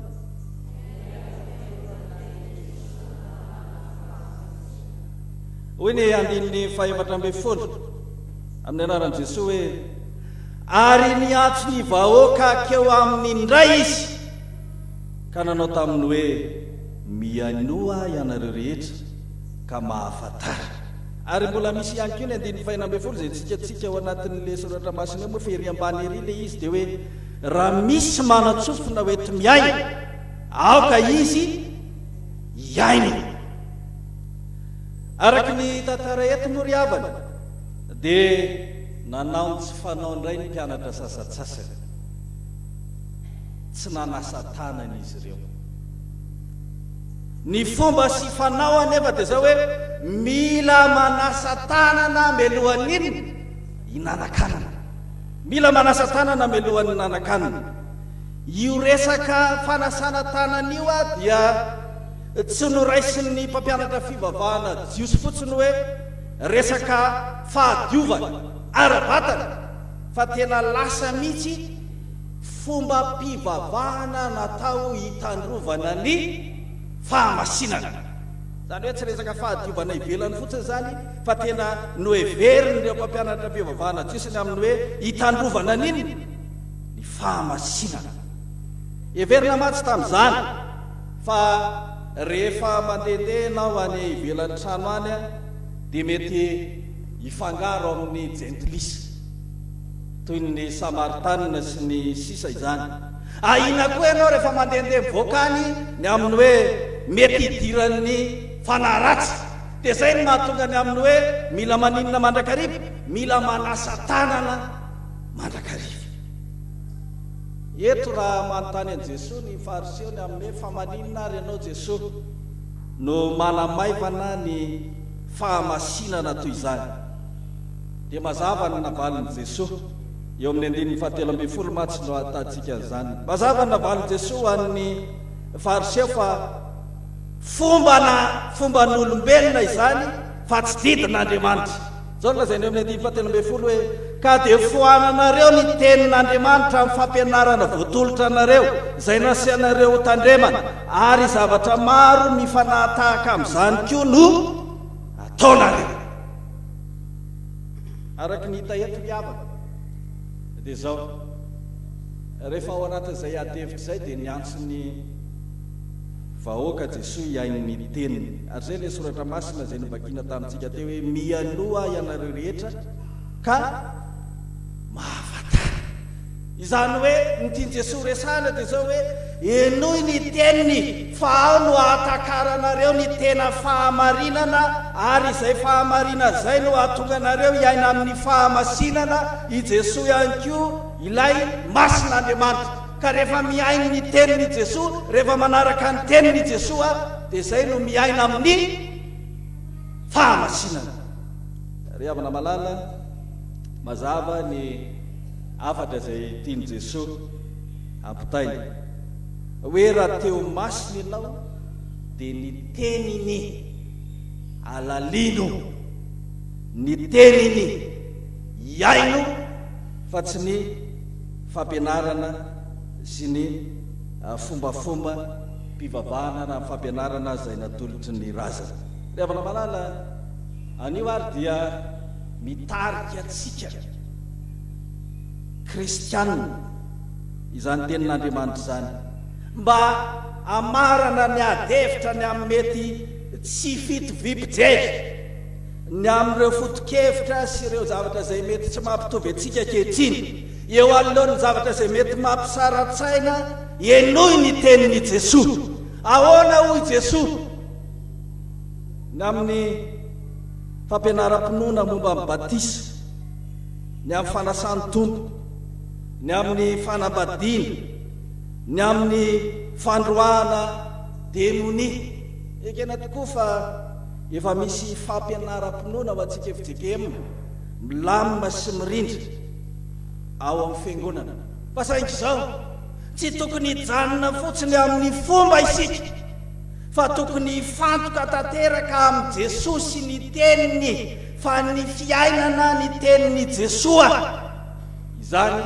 Hoy ny andininy 7:40 amin'ny anaran'i Jesosy hoe ary niatso ny vahoaka keo amin'ny indray izy ka nanao taminy hoe mianoa ianareo rehetra ka mahafantara. Ary mbola misy ihany koa ny andininy 7:40 zay tsikatsika ao anatin'le soratra masina moa fery ambany ery le izy dia hoe raha misy manatsofona hoety miaina aoka izy iaina. Araka ny tantara eto moa ry havana dia nanao tsy fanao indray ny mpianatra sasatsasany tsy nanasa tanana izy ireo. Ny fomba sy fanao anefa dia zao hoe mila manasa tanana melohan'iny hinanakanana. Mila manasa tanana melohan'ny hinanakanana. Io resaka fanasana tanana io dia tsy noraisin'ny mpampianatra fivavahana jiosy fotsiny hoe resaka fahadiovana ara-batana fa tena lasa mihitsy fomba mpivavahana natao hitandrovana ny fahamasinana. Zany hoe tsy resaka fahadiovana ivelany fotsiny zany fa tena noheveriny reo mpampianatra fivavahana jiosiny amin'ny hoe hitandrovana n'iny ny fahamasinana. Heverina matsy tamin'izany fa rehefa mandehandeha nao any ivelan'ny trano any dia mety hifangaro amin'ny jentilisa toy ny Samaritana sy ny sisa izany. Ahina koa ianao rehefa mandehandeha mivoaka any ny amin'ny hoe mety hidiran'ny fanaratsy dia zay ny mahatonga ny amin'ny hoe mila maninona mandrakariva, mila manasa tanana mandrakariva. Eto raha manontany an' Jesosy ny fariseo ny amin'ny hoe fa maninona ary ianao Jesosy no manamaivana ny fahamasinana toy izany. Dia mazava ny navalin'i Jesosy eo amin'ny andininy 7:40 matsy no atantsika an'izany. Mazava ny navalin'i Jesosy ho an'ny fariseo fa fomba n'olombelona izany fa tsy didin'Andriamanitra. Zao no lazainy eo amin'ny andininy 7:40 hoe ka dia foananareo ny tenin'Andriamanitra amin'ny fampianarana voatolotra anareo izay nasianareo ho tandremana ary zavatra maro mifanahatahaka amin'izany koa no ataonareo. Araka ny hita eto miavaka dia zao rehefa ao anatin'izay adevitra izay dia niantso ny vahoaka Jesosy iainy ny teniny. Ary zay le soratra masina izay novakina tamintsika teo hoe mianoa ianareo rehetra ka mahafantara. Izany hoe nytiany Jesosy resahana dia zao hoe enoy ny teniny fa ao no ahatakaranareo ny tena fahamarinana ary izay fahamarina zay no ahatonga anareo iaina amin'ny fahamasinana i Jesosy ihany koa ilay masin'Andriamanitra. Ka rehefa miaina ny teniny Jesosy, rehefa manaraka ny teniny Jesosy dia zay no miaina amin'ny fahamasinana. Ry havana malala mazava ny afatra zay tiany jesosy ampitainy hoe raha teo masiny ianao dia ny teniny alalino ny teniny iaino fa tsy ny fampianarana sy ny fombafomba mpivavahana na fampianarana zay natolotry ny razana rehefa namalala anio ary dia mitarika atsika kristianina izany tenin'Andriamanitra zany mba amarana ny adevitra ny amin'ny mety tsy fitoviam-pijery ny amin'ireo fotokevitra sy ireo zavatra zay mety tsy mampitovy atsika ankehitriny eo alohan'ny zavatra zay mety mampisara-tsaina enoy ny tenin'i Jesosy. Ahoana hoy Jesosy ny amin'ny fampianaram-pinoana momba amin'ny batisa, ny amin'ny fanasany tompo, ny amin'ny fanambadiana, ny amin'ny fandroana demoni. Ekena tokoa fa efa misy fampianaram-pinoana ho antsika efijegemina milamina sy mirindra ao amin'ny fiangonana. Fa saingy izao tsy tokony hijanona fotsiny amin'ny fomba isika, fa tokony fantoka tanteraka amin'ny Jesosy ny teniny, fa ny fiainana ny teniny Jesosy. Izany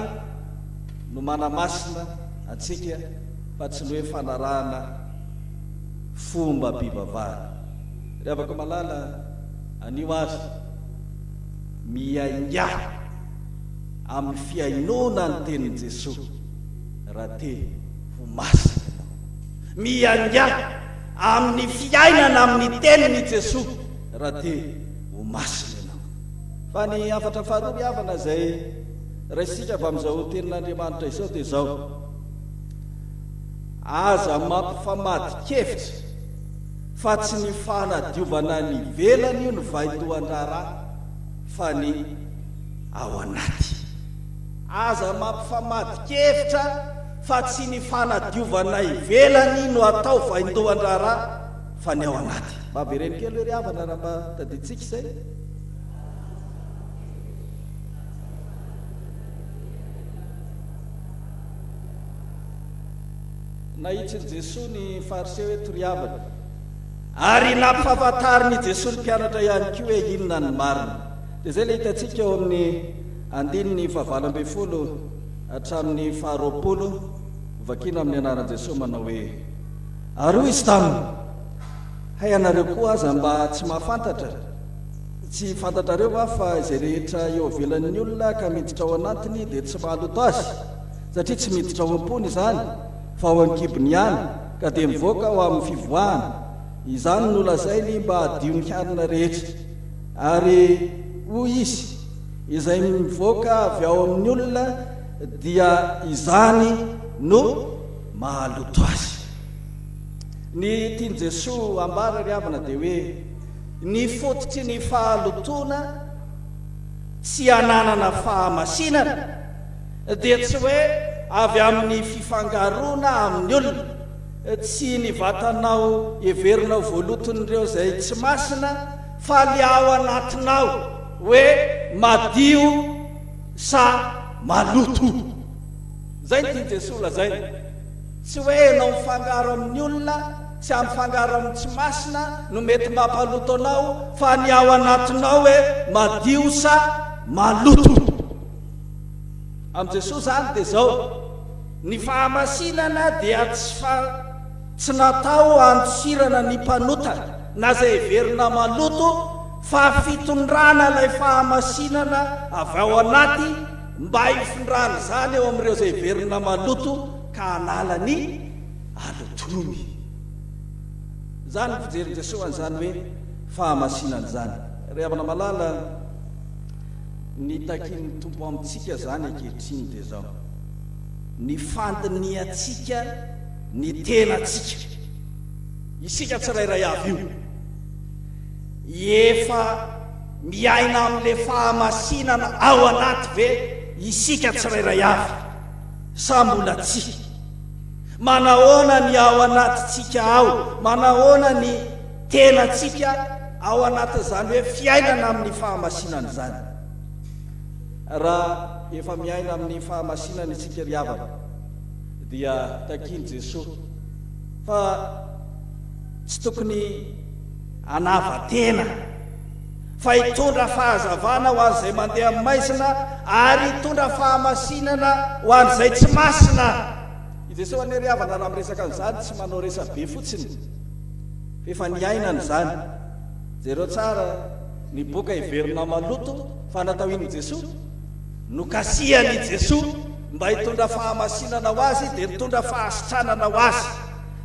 no manamasina atsika fa tsy ny hoe fanarahana fomba mpivavahana. Rehefa malala anio azy miainga amin'ny fiainona ny teniny Jesosy raha te ho masina, miainga amin'ny fiainana amin'ny teniny Jesosy raha te ho masina ianao. Fa ny afatra faharoa miavana zay raisika avy amin'izao tenin'Andriamanitra izao dia zao: aza mampifamadi-kevitra fa tsy ny fanadiovana ny velany io ny vaitoan-draharaha fa ny ao anaty. Aza mampifamadi-kevitra fa tsy ny fanadiovana ivelany no atao vaitoan-draharaha fa ny ao anaty. Mabereny kely hoe ry havana raha mba taditsika izay. Nahitsiny Jesosy ny fariseo hoe toriavana, ary nampifafantariny Jesosy ny mpianatra ihany koa hoe inona ny marina. Dia zay le hitantsika eo amin'ny 9:20 hatramin'ny 20 vakina amin'ny anaran'i Jesosy manao hoe: ary hoy izy taminy, hay anareo koa aza mba tsy mahafantatra, tsy fantatrareo va fa izay rehetra eo avelan'ny olona ka miditra ao anatiny dia tsy mahaloto azy, satria tsy miditra ao am-pony izany fa ao an-kibony ihany, ka dia mivoaka ao amin'ny fivoahana. Izany no lazainy mba hadio ny hanina rehetra. Ary hoy izy, izay mivoaka avy ao amin'ny olona dia izany no mahaloto azy. Ny tiany Jesosy ambara ry havana dia hoe ny fototry ny fahalotona tsy hananana fahamasinana dia tsy hoe avy amin'ny fifangaroana amin'ny olona, tsy ny vatanao everinao voaloton'ireo zay tsy masina, fa le ao anatinao hoe madio sa maloto. Zay ny tiany Jesosy lazay, tsy hoe enao mifangaro amin'ny olona sy amin'ny fangaro amin'ny tsy masina no mety mampaloto anao, fa ny ao anatinao hoe madio sa maloto. Amin'i Jesosy zany dia zao: ny fahamasinana dia tsy natao andosirana ny mpanota na zay everina maloto, fa fitondrana ilay fahamasinana avy ao anaty mba hifondrana zany eo amin'ireo zay everina maloto ka hanala ny alotony. Zany ny fijery Jesosy an'izany hoe fahamasinana zany. Rehefa malala ny takin'ny tompo amintsika zany ankehitriny dia zao: ny fandiniatsika ny tenatsika, isika tsirairay avy io efa miaina amin'le fahamasinana ao anaty ve isika tsirairay avy sa mbola tsy? Manahoana ny ao anatytsika ao, manahoana ny tenatsika ao anatin'izany hoe fiainana amin'ny fahamasinana zany? raha efa miaina amin'ny fahamasinana itsika ry havana dia takiny Jesosy fa tsy tokony anavatena fa hitondra fahazavana ho an'izay mandeha amin'ny maizina ary hitondra fahamasinana ho an'izay tsy masina. I Jesosy any ry havana raha miresaka an'izany tsy manao resabe fotsiny fefa ny ainany zany. Jereo tsara ny boka iverina maloto fa natao iny Jesosy nokasiany Jesosy mba hitondra fahamasinana ho azy dia hitondra fahasitranana ho azy.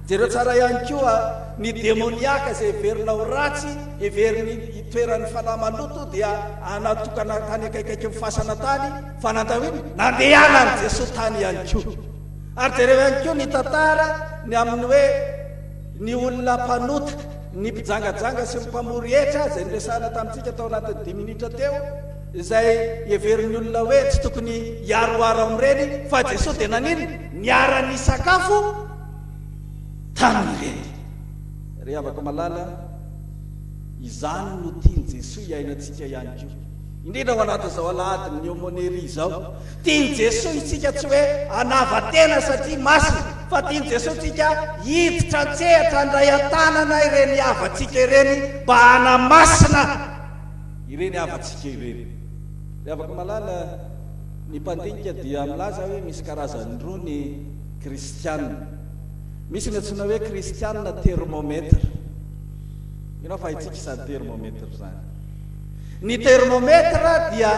Jereo tsara ihany koa ny demoniaka izay iverina ho ratsy iveriny hitoeran'ny fanahy maloto dia anatokana tany akaikaiky mifasana tany fa natao iny nandehanany Jesosy tany ihany koa. Ary jereo ihany koa ny tantara ny amin'ny hoe ny olona mpanota ny mpijangajanga sy mpamory etra izay niresahana tamintsika tao anatin'ny 10 minitra teo izay everiny olona hoe tsy tokony hiaroaro amin'ireny fa Jesosy dia naniny niara-ny sakafo tamin'ireny. Ry havako malala, izany no tiany Jesosy iainantsika ihany koa, indrindra ao anatin'izao alahady ny homonerie izao. Tiany Jesosy itsika tsy hoe anavatena satria masina, fa tiany Jesosy tsika hiditra antsehatra andray an-tanana ireny havatsika ireny mba hanamasina ireny havatsika ireny. Ry havako malala, ny mpandinika dia milaza hoe misy karazany roa ny kristianina. Misy ny antsoina hoe kristianina termometre. Ianao fa itsika sady termometre zany. Ny termometre dia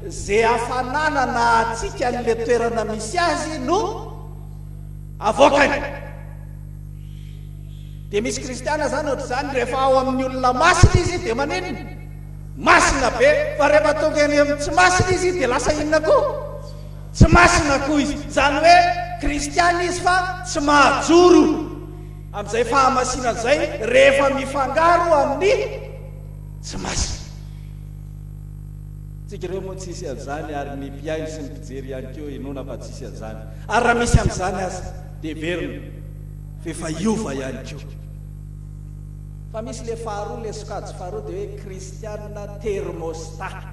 zay hafanana na atsika an'le toerana misy azy no avoakany. Dia misy kristiana zany ohatr' zany rehefa ao amin'ny olona masina izy dia maneniny masina be, fa rehefa tonga eny amin'ny tsy masina izy dia lasa inona koa? Tsy masina koa izy. Zany hoe kristiana izy fa tsy mahajoro amin'izay fahamasinana izay rehefa mifangaro amin'ny tsy masina. Tsika ireo moa tsisy an'izany ary ny mpiaino sy ny mpijery ihany koa inona fa tsisy an'izany. Ary raha misy amin'izany azy dia verina fefa iova ihany koa. Fa misy le faharoa, le sokajy faharoa dia hoe kristianina termostat.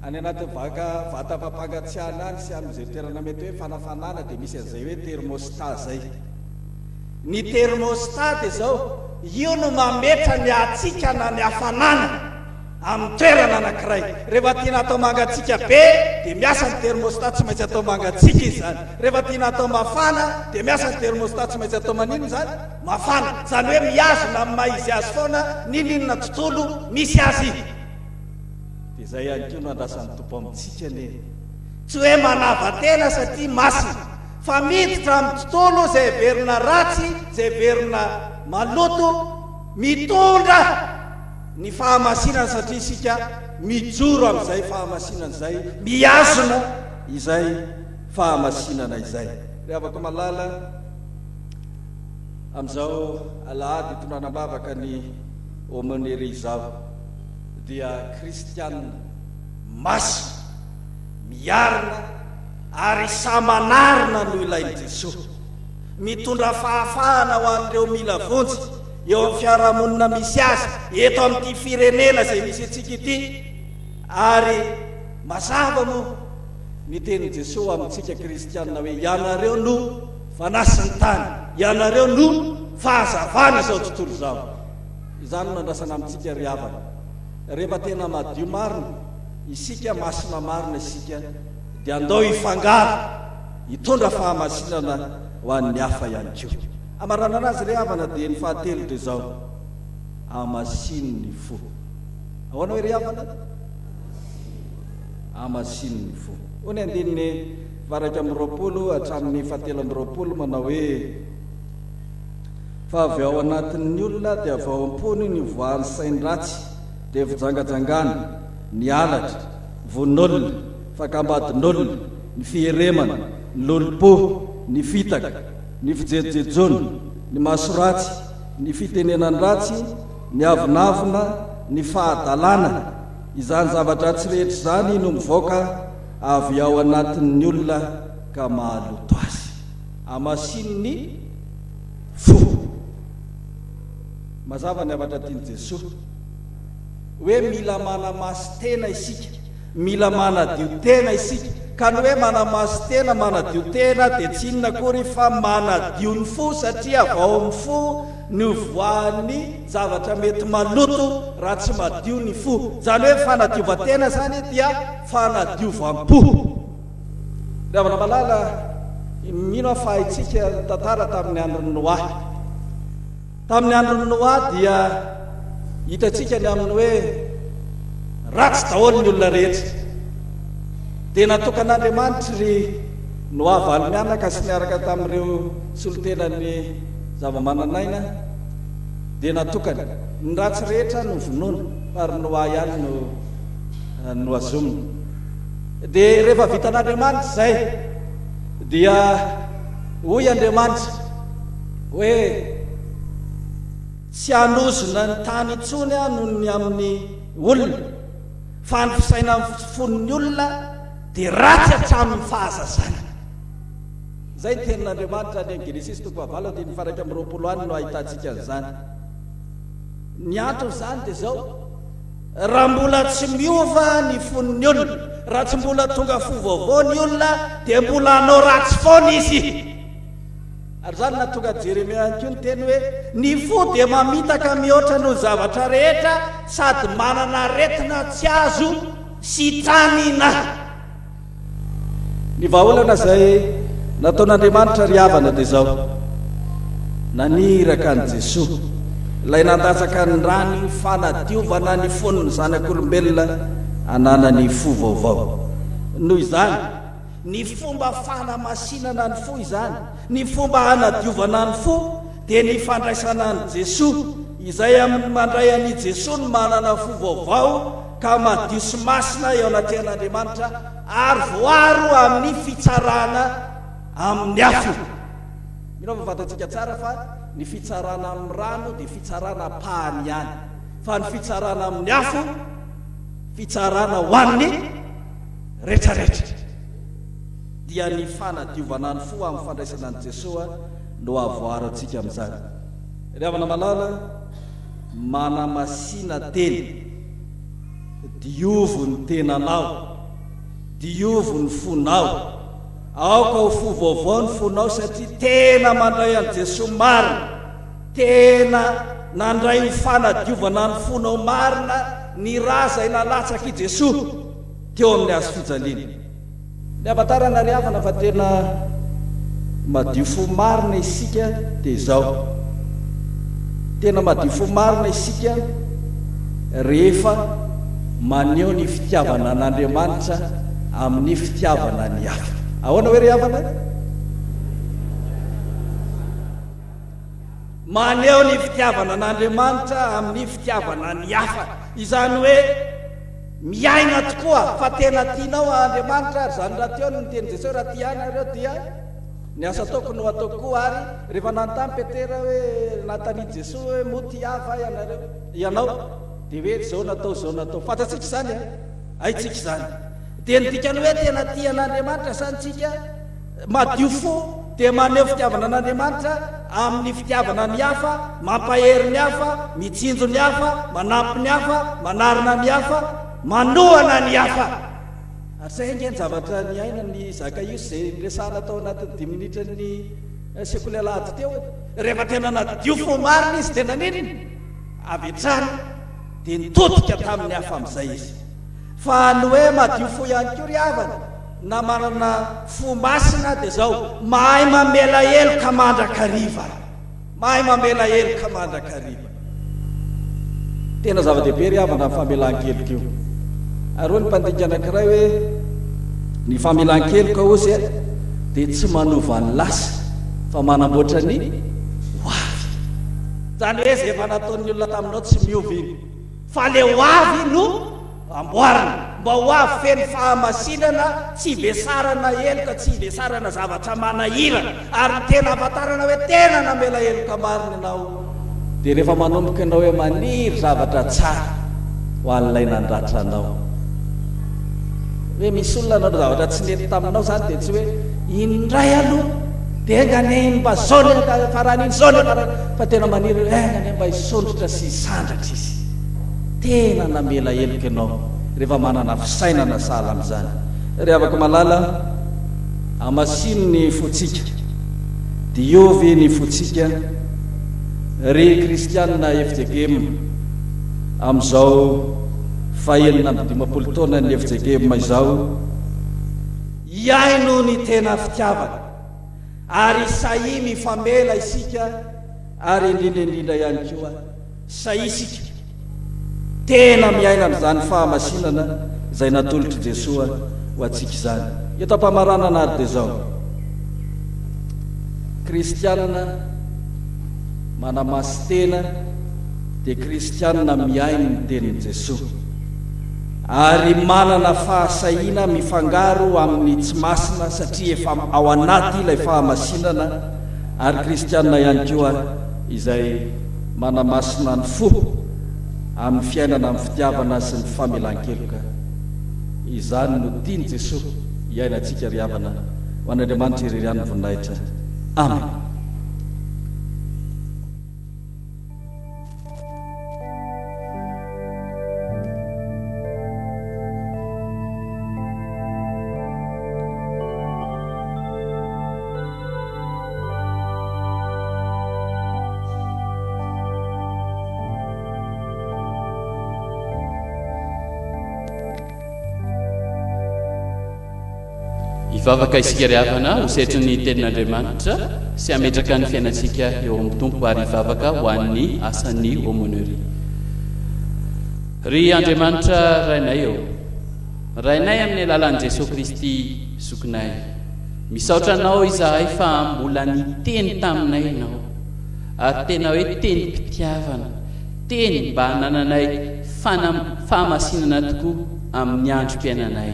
Any anaty vata fampangatsiahana any sy amin'izay toerana mety hoe fanafanana dia misy an'izay hoe termostat zay. Ny termostat dia zao, io no mametra ny atsika na ny hafanana amin'ny toerana anankiray. Rehefa tiana atao mangatsika be dia miasa ny termostat, tsy maintsy atao mangatsika izy zany. Rehefa tiana atao mafana dia miasa ny termostat, tsy maintsy atao manino zany? Mafana. Zany hoe miazona amin'ny maizy azy foana ninona tontolo misy azy. Dia izay ihany koa no andrasan'ny tompo amintsika ne. Tsy hoe manavatena satria masina, fa miditra amin'ny tontolo izay verina ratsy, izay verina maloto, mitondra ny fahamasinana satria isika mijoro amin'izay fahamasinana izay, miazona izay fahamasinana izay. Ry havako malala, amin'izao alahady tonranam-bavaka ny homonerie izao dia kristianina masina, miarina ary samanarina no ilain'i Jesosy, mitondra fahafahana ho an'ireo mila vonjy eo amin'ny fiarahamonina misy azy eto amin'ity firenena izay misy antsika ity. Ary mazava moa ny tenin'i Jesosy amintsika kristianina hoe ianareo no fanasiny tany, ianareo no fahazavana izao tontolo izao. Izany no andrasana amintsika ry havana. Rehefa tena madio marina isika, masina marina isika, dia andao hifangaro hitondra fahamasinana ho an'ny hafa ihany koa. Amarana anazy ry havana dia ny fahatelo dia zao, amasin'ny fo. Ahoana hoe ry havana? Amasin'ny fo. Ony andininy varaka amin'ny 20 hatramin'ny fahatelo amin'ny 20 manao hoe fa avy ao anatin'ny olona dia avy ao am-pony ny voan'ny sainy ratsy, dia vijangajangana, ny alatra, von'olona, fakambadin'olona, ny fieremana, ny lolo-po, ny fitaka, ny fijejejona, ny masoratsy, ny fitenenany ratsy, ny avinavina, ny fahadalana. Izany zavatra tsy rehetra izany no mivoaka avy ao anatin'ny olona ka mahaloto azy. Amasin'ny fo. Mazava ny avatra tiany Jesosy hoe mila manamasy tena isika mila manadio tena isika ka ny hoe manamasy tena manadio tena dia tsy inona kory fa manadio ny fo satria avao amin'ny fo ny voany zavatra mety maloto raha tsy madio ny fo zany hoe fanadiovatena zany dia fanadiovam-po ravana malala mino afahaitsika tantara tamin'ny androny noa tamin'ny androny noa dia hitatsika ny aminy hoe ratsy daholo ny olona rehetra dia natokan'andriamanitra ry noa valy mianaka sy niaraka tamin'ireo solotenany zava-mananaina dia natokany ny ratsy rehetra no vonoana fary noa ihany no azomina dia rehefa vitan'andriamanitra zay dia hoy andriamanitra hoe tsy hanozona ny tany intsony a noho ny amin'ny olona fa ny fisaina amin'ny fon'ny olona dia ratsy hatramin'ny fahazazana zay ny tenin'andriamanitra ny Genesis 3:20 any no ahitantsika an'izany ny antony zany dia zao raha mbola tsy miova ny fon'ny olona raha tsy mbola tonga fo vaovao ny olona dia mbola hanao ratsy foana izy ary zany na tonga Jeremia ko ny teny hoe ny fo dia mamitaka mihoatra no zavatra rehetra sady manana aretina tsy azo sitranina ny vahaolana zay nataon'andriamanitra ry havana dia zao naniraka an' Jesosy ilay nandatsaka ny rany fanadiovana ny fonony zanak'olombelona ananany fo vaovao noho izany ny fomba fanamasinana ny fo izany ny fomba hanadiovana ny fo dia ny fandraisana ny Jesosy izay amin'ny mandray an'i Jesosy ny manana fo vaovao ka madio sy masina eo anatin'andriamanitra ary voaro amin'ny fitsarana amin'ny afo mino fantatsika tsara fa ny fitsarana amin'ny rano dia fitsarana pahany ihany fa ny fitsarana amin'ny afo fitsarana ho an'ny rehetrarehetra dia ny fanadiovana ny fo amin'ny fandraisana an' Jesosy no avoaro antsika amin'izany ry havana malala manamasina teny diovo ny tenanao diovo ny fonao aoka ho fo vaovao ny fonao satria tena mandray an' Jesosy marina tena nandray ny fanadiovana ny fonao marina ny raha zay nalatsaky Jesosy teo amin'ny azo fijaliana ny afatarana ry havana fa tena madio fo marina isika dia zao tena madio fo marina isika rehefa maneho ny fitiavana an'Andriamanitra amin'ny fitiavana ny hafa ahoana hoe ry havana maneho ny fitiavana an'Andriamanitra amin'ny fitiavana ny hafa izany hoe miaina tokoa fa tena tianao Andriamanitra ary zany raha teo ny teny Jesosy raha tia nareo dia ny asa ataoko no ataoko koa ary rehefa nanontany Petera hoe natany Jesosy hoe moty hafa ianareo ianao dia hoe zao natao fantatsika izany haitsika izany dia ny dikany hoe tena tia an'Andriamanitra zanytsika madio fo dia maneho fitiavana an'Andriamanitra amin'ny fitiavana ny hafa mampahery ny hafa mitsinjo ny hafa manampy ny hafa manarina ny hafa manohana ny hafa ary zay nge ny zavatra ny aina ny Zakaios zay resana tao anatin'ny 10 minitra ny sekoly alahady teo rehefa tena nadio fo marina izy tena niriny avetrany dia nitodika tamin'ny hafa amin'izay izy fa ny hoe madio fo ihany ko ry havana na manana fo masina dia zao mahay mamela elo ka mandrakariva mahay mamela elo ka mandrakariva tena zava-dehibe ry havana ny famelan-keloka io ary ho ny mpandika anankiray hoe ny famelan-keloka ozy dia tsy manova ny lasa fa manamboatra ny hoavy zany hoe zay efa nataon'ny olona taminao tsy miovy iny fa le hoavy no amboarina mba ho avy feny fahamasinana tsy vesarana eloka tsy vesarana zavatra manahira ary tena afatarana hoe tena namela eloka marina ianao dia rehefa manomboka ianao hoe maniry zavatra tsara ho an'ilay nandratra anao hoe misy olona anao zavatra tsy nety taminao zany dia tsy hoe indray aloha dia enganeny mba zao farany iny zao fa tena maniry enganeny mba hisondrotra sy hisandratra izy tena namela elika ianao rehefa manana fisainana sahala amin'izany ry afaka malala amasino ny fotsika diovy ny fotsika ry kristianina efjegem amin'izao fahenina amin'ny 50 taona ny efjegem izao iaino ny tena fitiavana ary sahi mifamela isika ary indrindraindrindra ihany koa saisika tena miaina amin'izany fahamasinana izay natolotry Jesoa ho atsika izany etam-pamaranana ary dia zao kristianina manamasy tena dia kristianina miainy ny tenin'i Jesoa ary manana fahasahiana mifangaro amin'ny tsy masina satria efa ao anaty ilay fahamasinana ary kristianina ihany koa izay manamasina ny fo amin'ny fiainana amin'ny fitiavana sy ny famelan-keloka izany no tiany Jesoa iainantsika ry havana ho an'Andriamanitra ireriany voninahitra amen. Ivavaka isika ry havana ho setry ny tenin'Andriamanitra sy ametraka ny fiainantsika eo amin'ny tompo ary ivavaka ho an'ny asan'ny aumônerie. Ry Andriamanitra rainay eo, rainay amin'ny alalan'i Jesosy Kristy zokinay, misaotra anao izahay fa mbola niteny taminay ianao ary tena hoe teny mpitiavana, teny mba hanananay fahamasinana tokoa amin'ny androm-piainanay.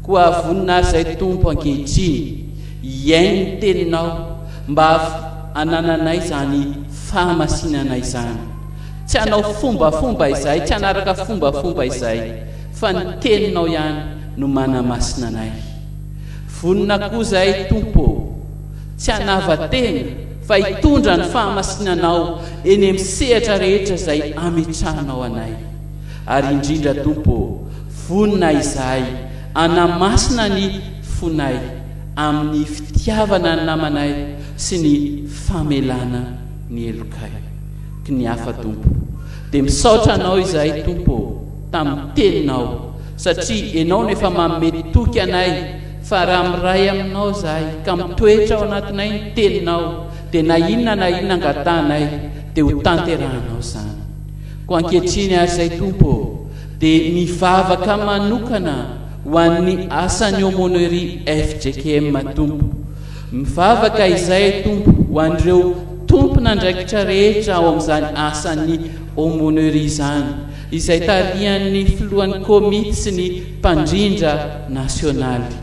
Koa voninahitra izay tompo ankehitriny iainy ny teninao mba hanananay izany fahamasinana izany, tsy hanao fombafomba izay, tsy hanaraka fombafomba izay, fa ny teninao ihany no manamasina anay. Vonina koa izay tompo, tsy hanavatena fa hitondra ny fahamasinanao eny amin'ny sehatra rehetra izay ametrahanao anay. Ary indrindra tompo, vonina izay anamasina ny fonay amin'ny fitiavana ny namanay sy ny famelana ny elokay. Ka ny hafa tompo, dia misaotra anao izay tompo tamin'ny teninao, satria ianao nefa manome toky anay fa raha miray aminao izahay ka mitoetra ao anatinay ny teninao, dia na inona angatanay dia ho tanterahanao izany. Ko ankehitriny ary izay tompo, dia mivavaka manokana ho an'ny asan'ny aumônerie FJKM tompo, mivavaka izay tompo ho an'ireo tompona andraikitra rehetra ao amin'izany asan'ny aumônerie izany, izay tarihan'ny filohan'ny komity sy ny mpandrindra nasionaly.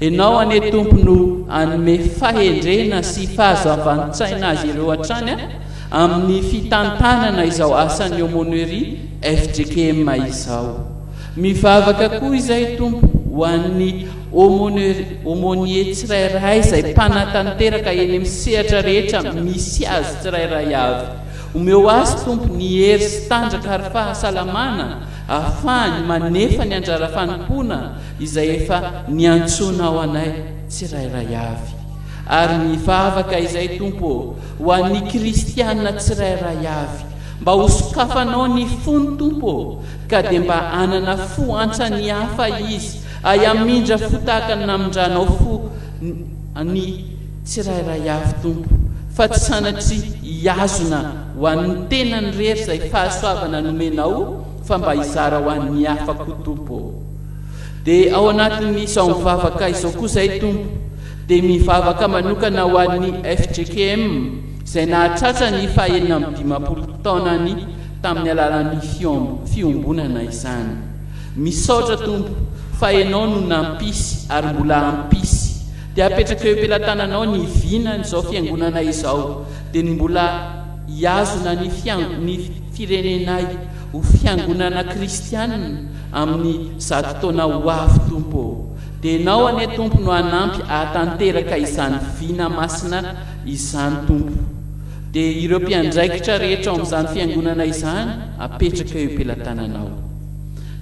Ianao ane tompo no anome fahendrena sy fahazavan-tsaina azy ireo hatrany amin'ny fitantanana izao asan'ny aumônerie FJKM izao. Mivavaka koa izay tompo ho an'ny aumônier tsirairay izay mpanatanteraka eny amin'ny sehatra rehetra misy azy tsirairay avy. Omeo azy tompo ny hery sy tanjaka ary fahasalamana ahafahany manefa ny anjara fanompoana izay efa niantsona ao anay tsirairay avy. Ary mivavaka izay tompo ho an'ny kristianina tsirairay avy, mba hosokafanao ny fony tompo, ka dia mba anana fo antsany hafa izy ayamindra fotaka ny namindranao fo ny tsirairay avy tompo, fa tsy sanatry hiazona ho an'ny tenany rery izay fahasoavana nomenao, fa mba hizara ho an'ny hafa koa tompo. Dia ao anatin'izao mivavaka izao koa izay tompo, dia mivavaka manokana ho an'ny FJKM izay nahatratra ny fahaenina amin'ny 50 taonany tamin'ny alalan'ny fiombonana izany. Misaotra tompo fa ianao no nampisy ary mbola ampisy, dia apetraka eo am-pelantananao ny vinany izao fiangonana izao, dia ny mbola hiazona ny firenenay ho fiangonana kristianina amin'ny 100 taona ho avy tompo. Dia ianao ane tompo no hanampy ahatanteraka izany vina masina izany tompo. dia ireo mpiandraikitra rehetra ao amin'izany fiangonana izany apetraka eo am-pelatananao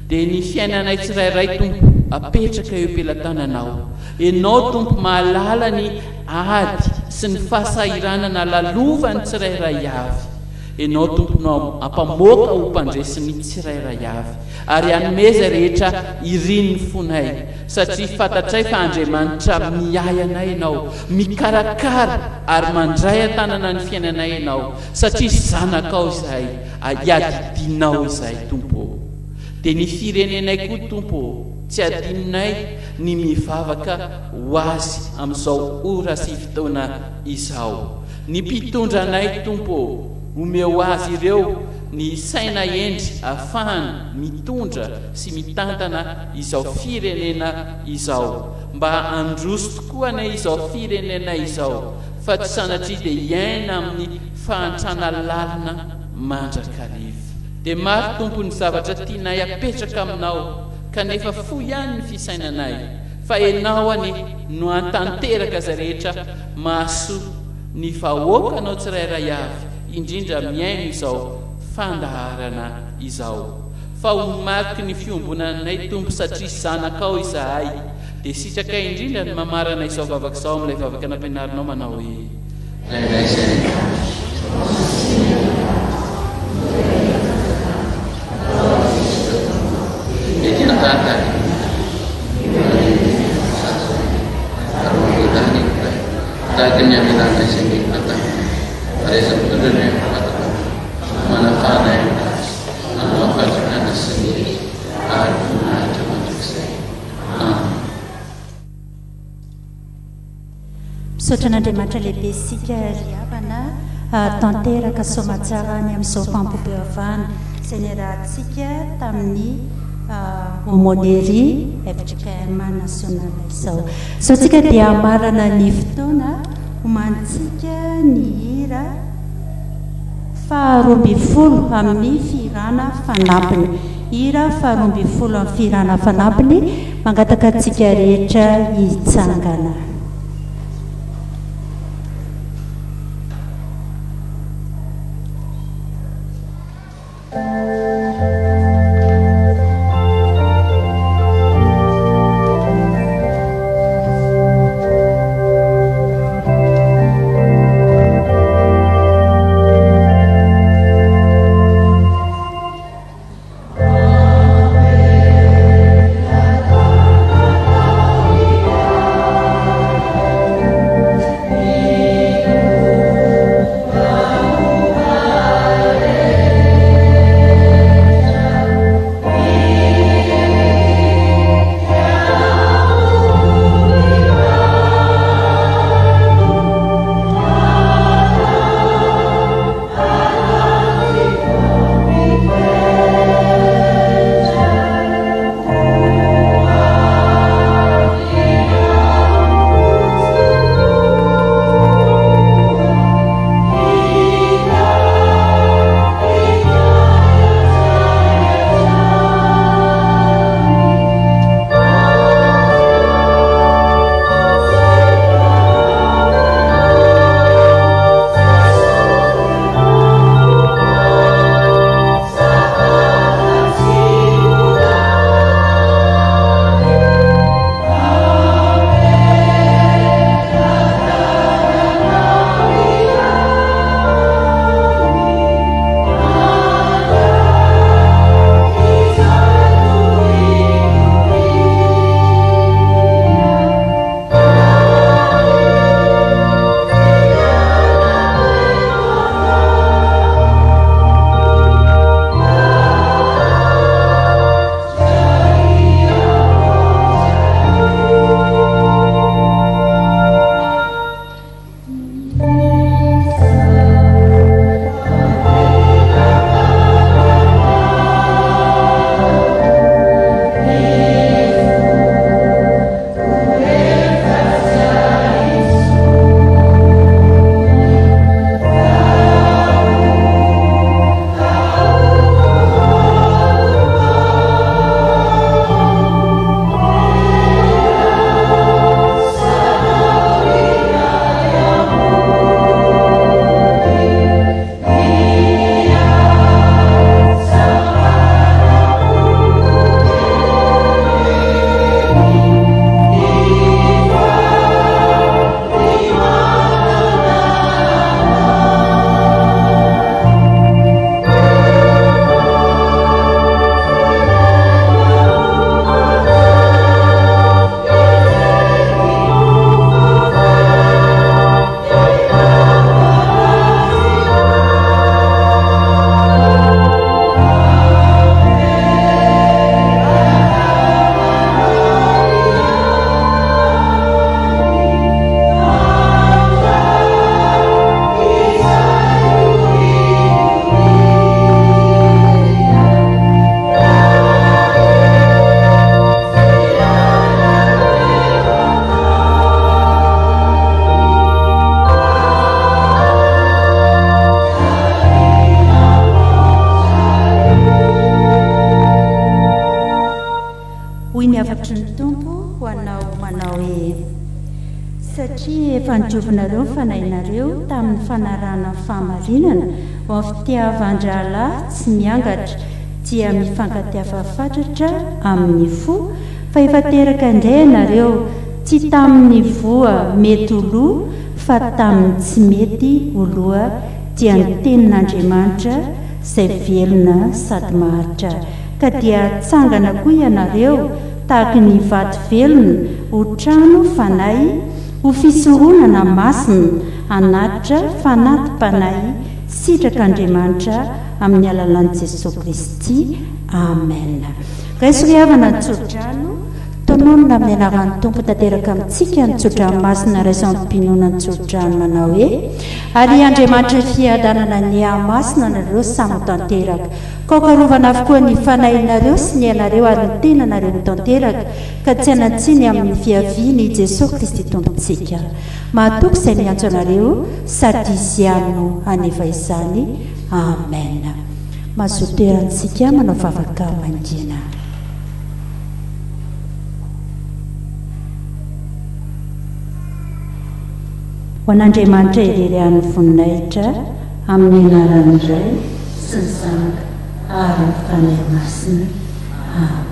dia ny fiainanay tsirairay tompo apetraka eo am-pelatananao ianao tompo mahalala ny ady sy ny fahasahiranana lalovany tsirairay avy ianao tomponao ampamoaka ho mpandresiny tsirairay avy ary anomeza rehetra irin'ny fonay satria fantatray fa Andriamanitra miay anay ianao mikarakara ary mandray an-tanana ny fiainanay ianao satria zanakao izay iadidinao izay tompo dia ny firenenay koa tompo tsy adininay ny mivavaka ho azy amin'izao ora sy fotoana izao ny mpitondranay tompo omeo azy ireo ny saina endry ahafahany mitondra sy mitantana izao firenena izao mba androso tokoa nay izao firenena izao fa tsy sanatria dia iaina amin'ny fahantrana lalina mandrakariva dia maro tompo ny zavatra tianay apetraka aminao kanefa fo ihany ny fisainanay fa ianao any no antanteraka za rehetra mahasoa ny vahoakanao tsirairay avy indrindra miaino izao fandaharana izao fa homaky ny fiombonanay tompo satria zanakao izahay dia sitraka indrindra ny mamarana izao vavaka izao amin'ilay vavaka nampianarinao manao hoe misaotra an'Andriamanitra lehibe sika ry havana tanteraka somatsara ny amin'izao fampompiavana izay ny rahantsika tamin'ny homonerie FJKM national izao sao tsika dia amarana ny fotoana homantsika ny hira faharoambifolo amin'ny firana fanampiny hira faharoambifolo amin'ny firana fanampiny mangataka antsika rehetra hitsangana. Oh satria efa nijovonareo ny fanahinareo tamin'ny fanarana fahamarinana ho amin'ny fitiavan-drahalahy tsy miangatra dia mifankatiava fatratra amin'ny fo fa efa teraka indray ianareo tsy tamin'ny voa mety oloha fa tamin'ny tsy mety oloha dia ny tenin'Andriamanitra izay velona sady maharitra ka dia tsangana koa ianareo tahaka ny vato velona ho trano fanay ho fisorohonana masina anatitra fanatim-panay sitrak'Andriamanitra amin'ny alalan'i Jesosy Kristy. Amen. Kaisoriavana ny tsodrano tononona amin'ny anaran'ny tompo tanteraka amintsika ny tsodrano masina raisampimpinoana ny tsodrano manao hoe ary Andriamanitra fiadanana ny amasina nareo samy tanteraka kaokarovana avokoa ny fanahinareo sy ny anareo ary ny tenanareo ny tanteraka ka tsy anatsiny amin'ny fiaviany Jesosy Kristy tompontsika mahatoky izay miantso anareo sady izy ano anefa izany. Amen. Mazoterantsika manao vavaka mangina. Ho an'Andriamanitra irery amin'ny voninahitra amin'ny anarany iray sy ny zanaka ary ny fanahy masina. Amen.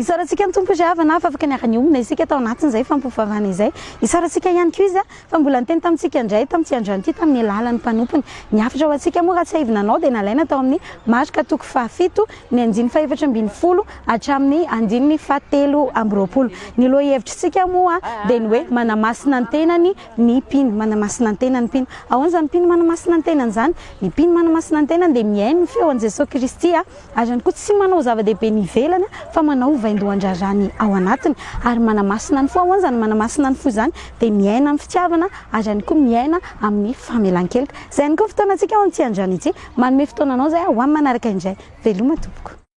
Isarantsika ny tompo zavana fa afaka niarany omina isika tao anatin'izay fampofavana izay. Isarantsika ihany koa izy fa mbola niteny tamintsika indray tamin'ity androany ity tamin'ny alalan'ny mpanompony. Niafitra ho antsika moa raha tsy hahivinanao dia nalaina tao amin'ny marika toko 7 ny 440 hatramin'ny 720. Ny loha hevitritsika moa dia ny hoe manamasina ny tenany ny mpino, manamasina ny tenany mpino. Ahoana zany mpino manamasina ny tenany zany? Ny mpino manamasina ny tenany dia mihaino ny feon'i Jesosy Kristy ary ihany koa tsy manao zava-dehibe ny ivelany fa manao vaindohan-draharaha ao anatiny ary manamasina ny fo. Ahoana zany manamasina ny fo zany? Dia miaina amin'ny fitiavana ary ihany koa miaina amin'ny famelan-kelika. Izay ihany koa fotoanantsika ao amin'ity androany ity manome fotoananao izay ho amin'ny manaraka indray. Veloma tompoko.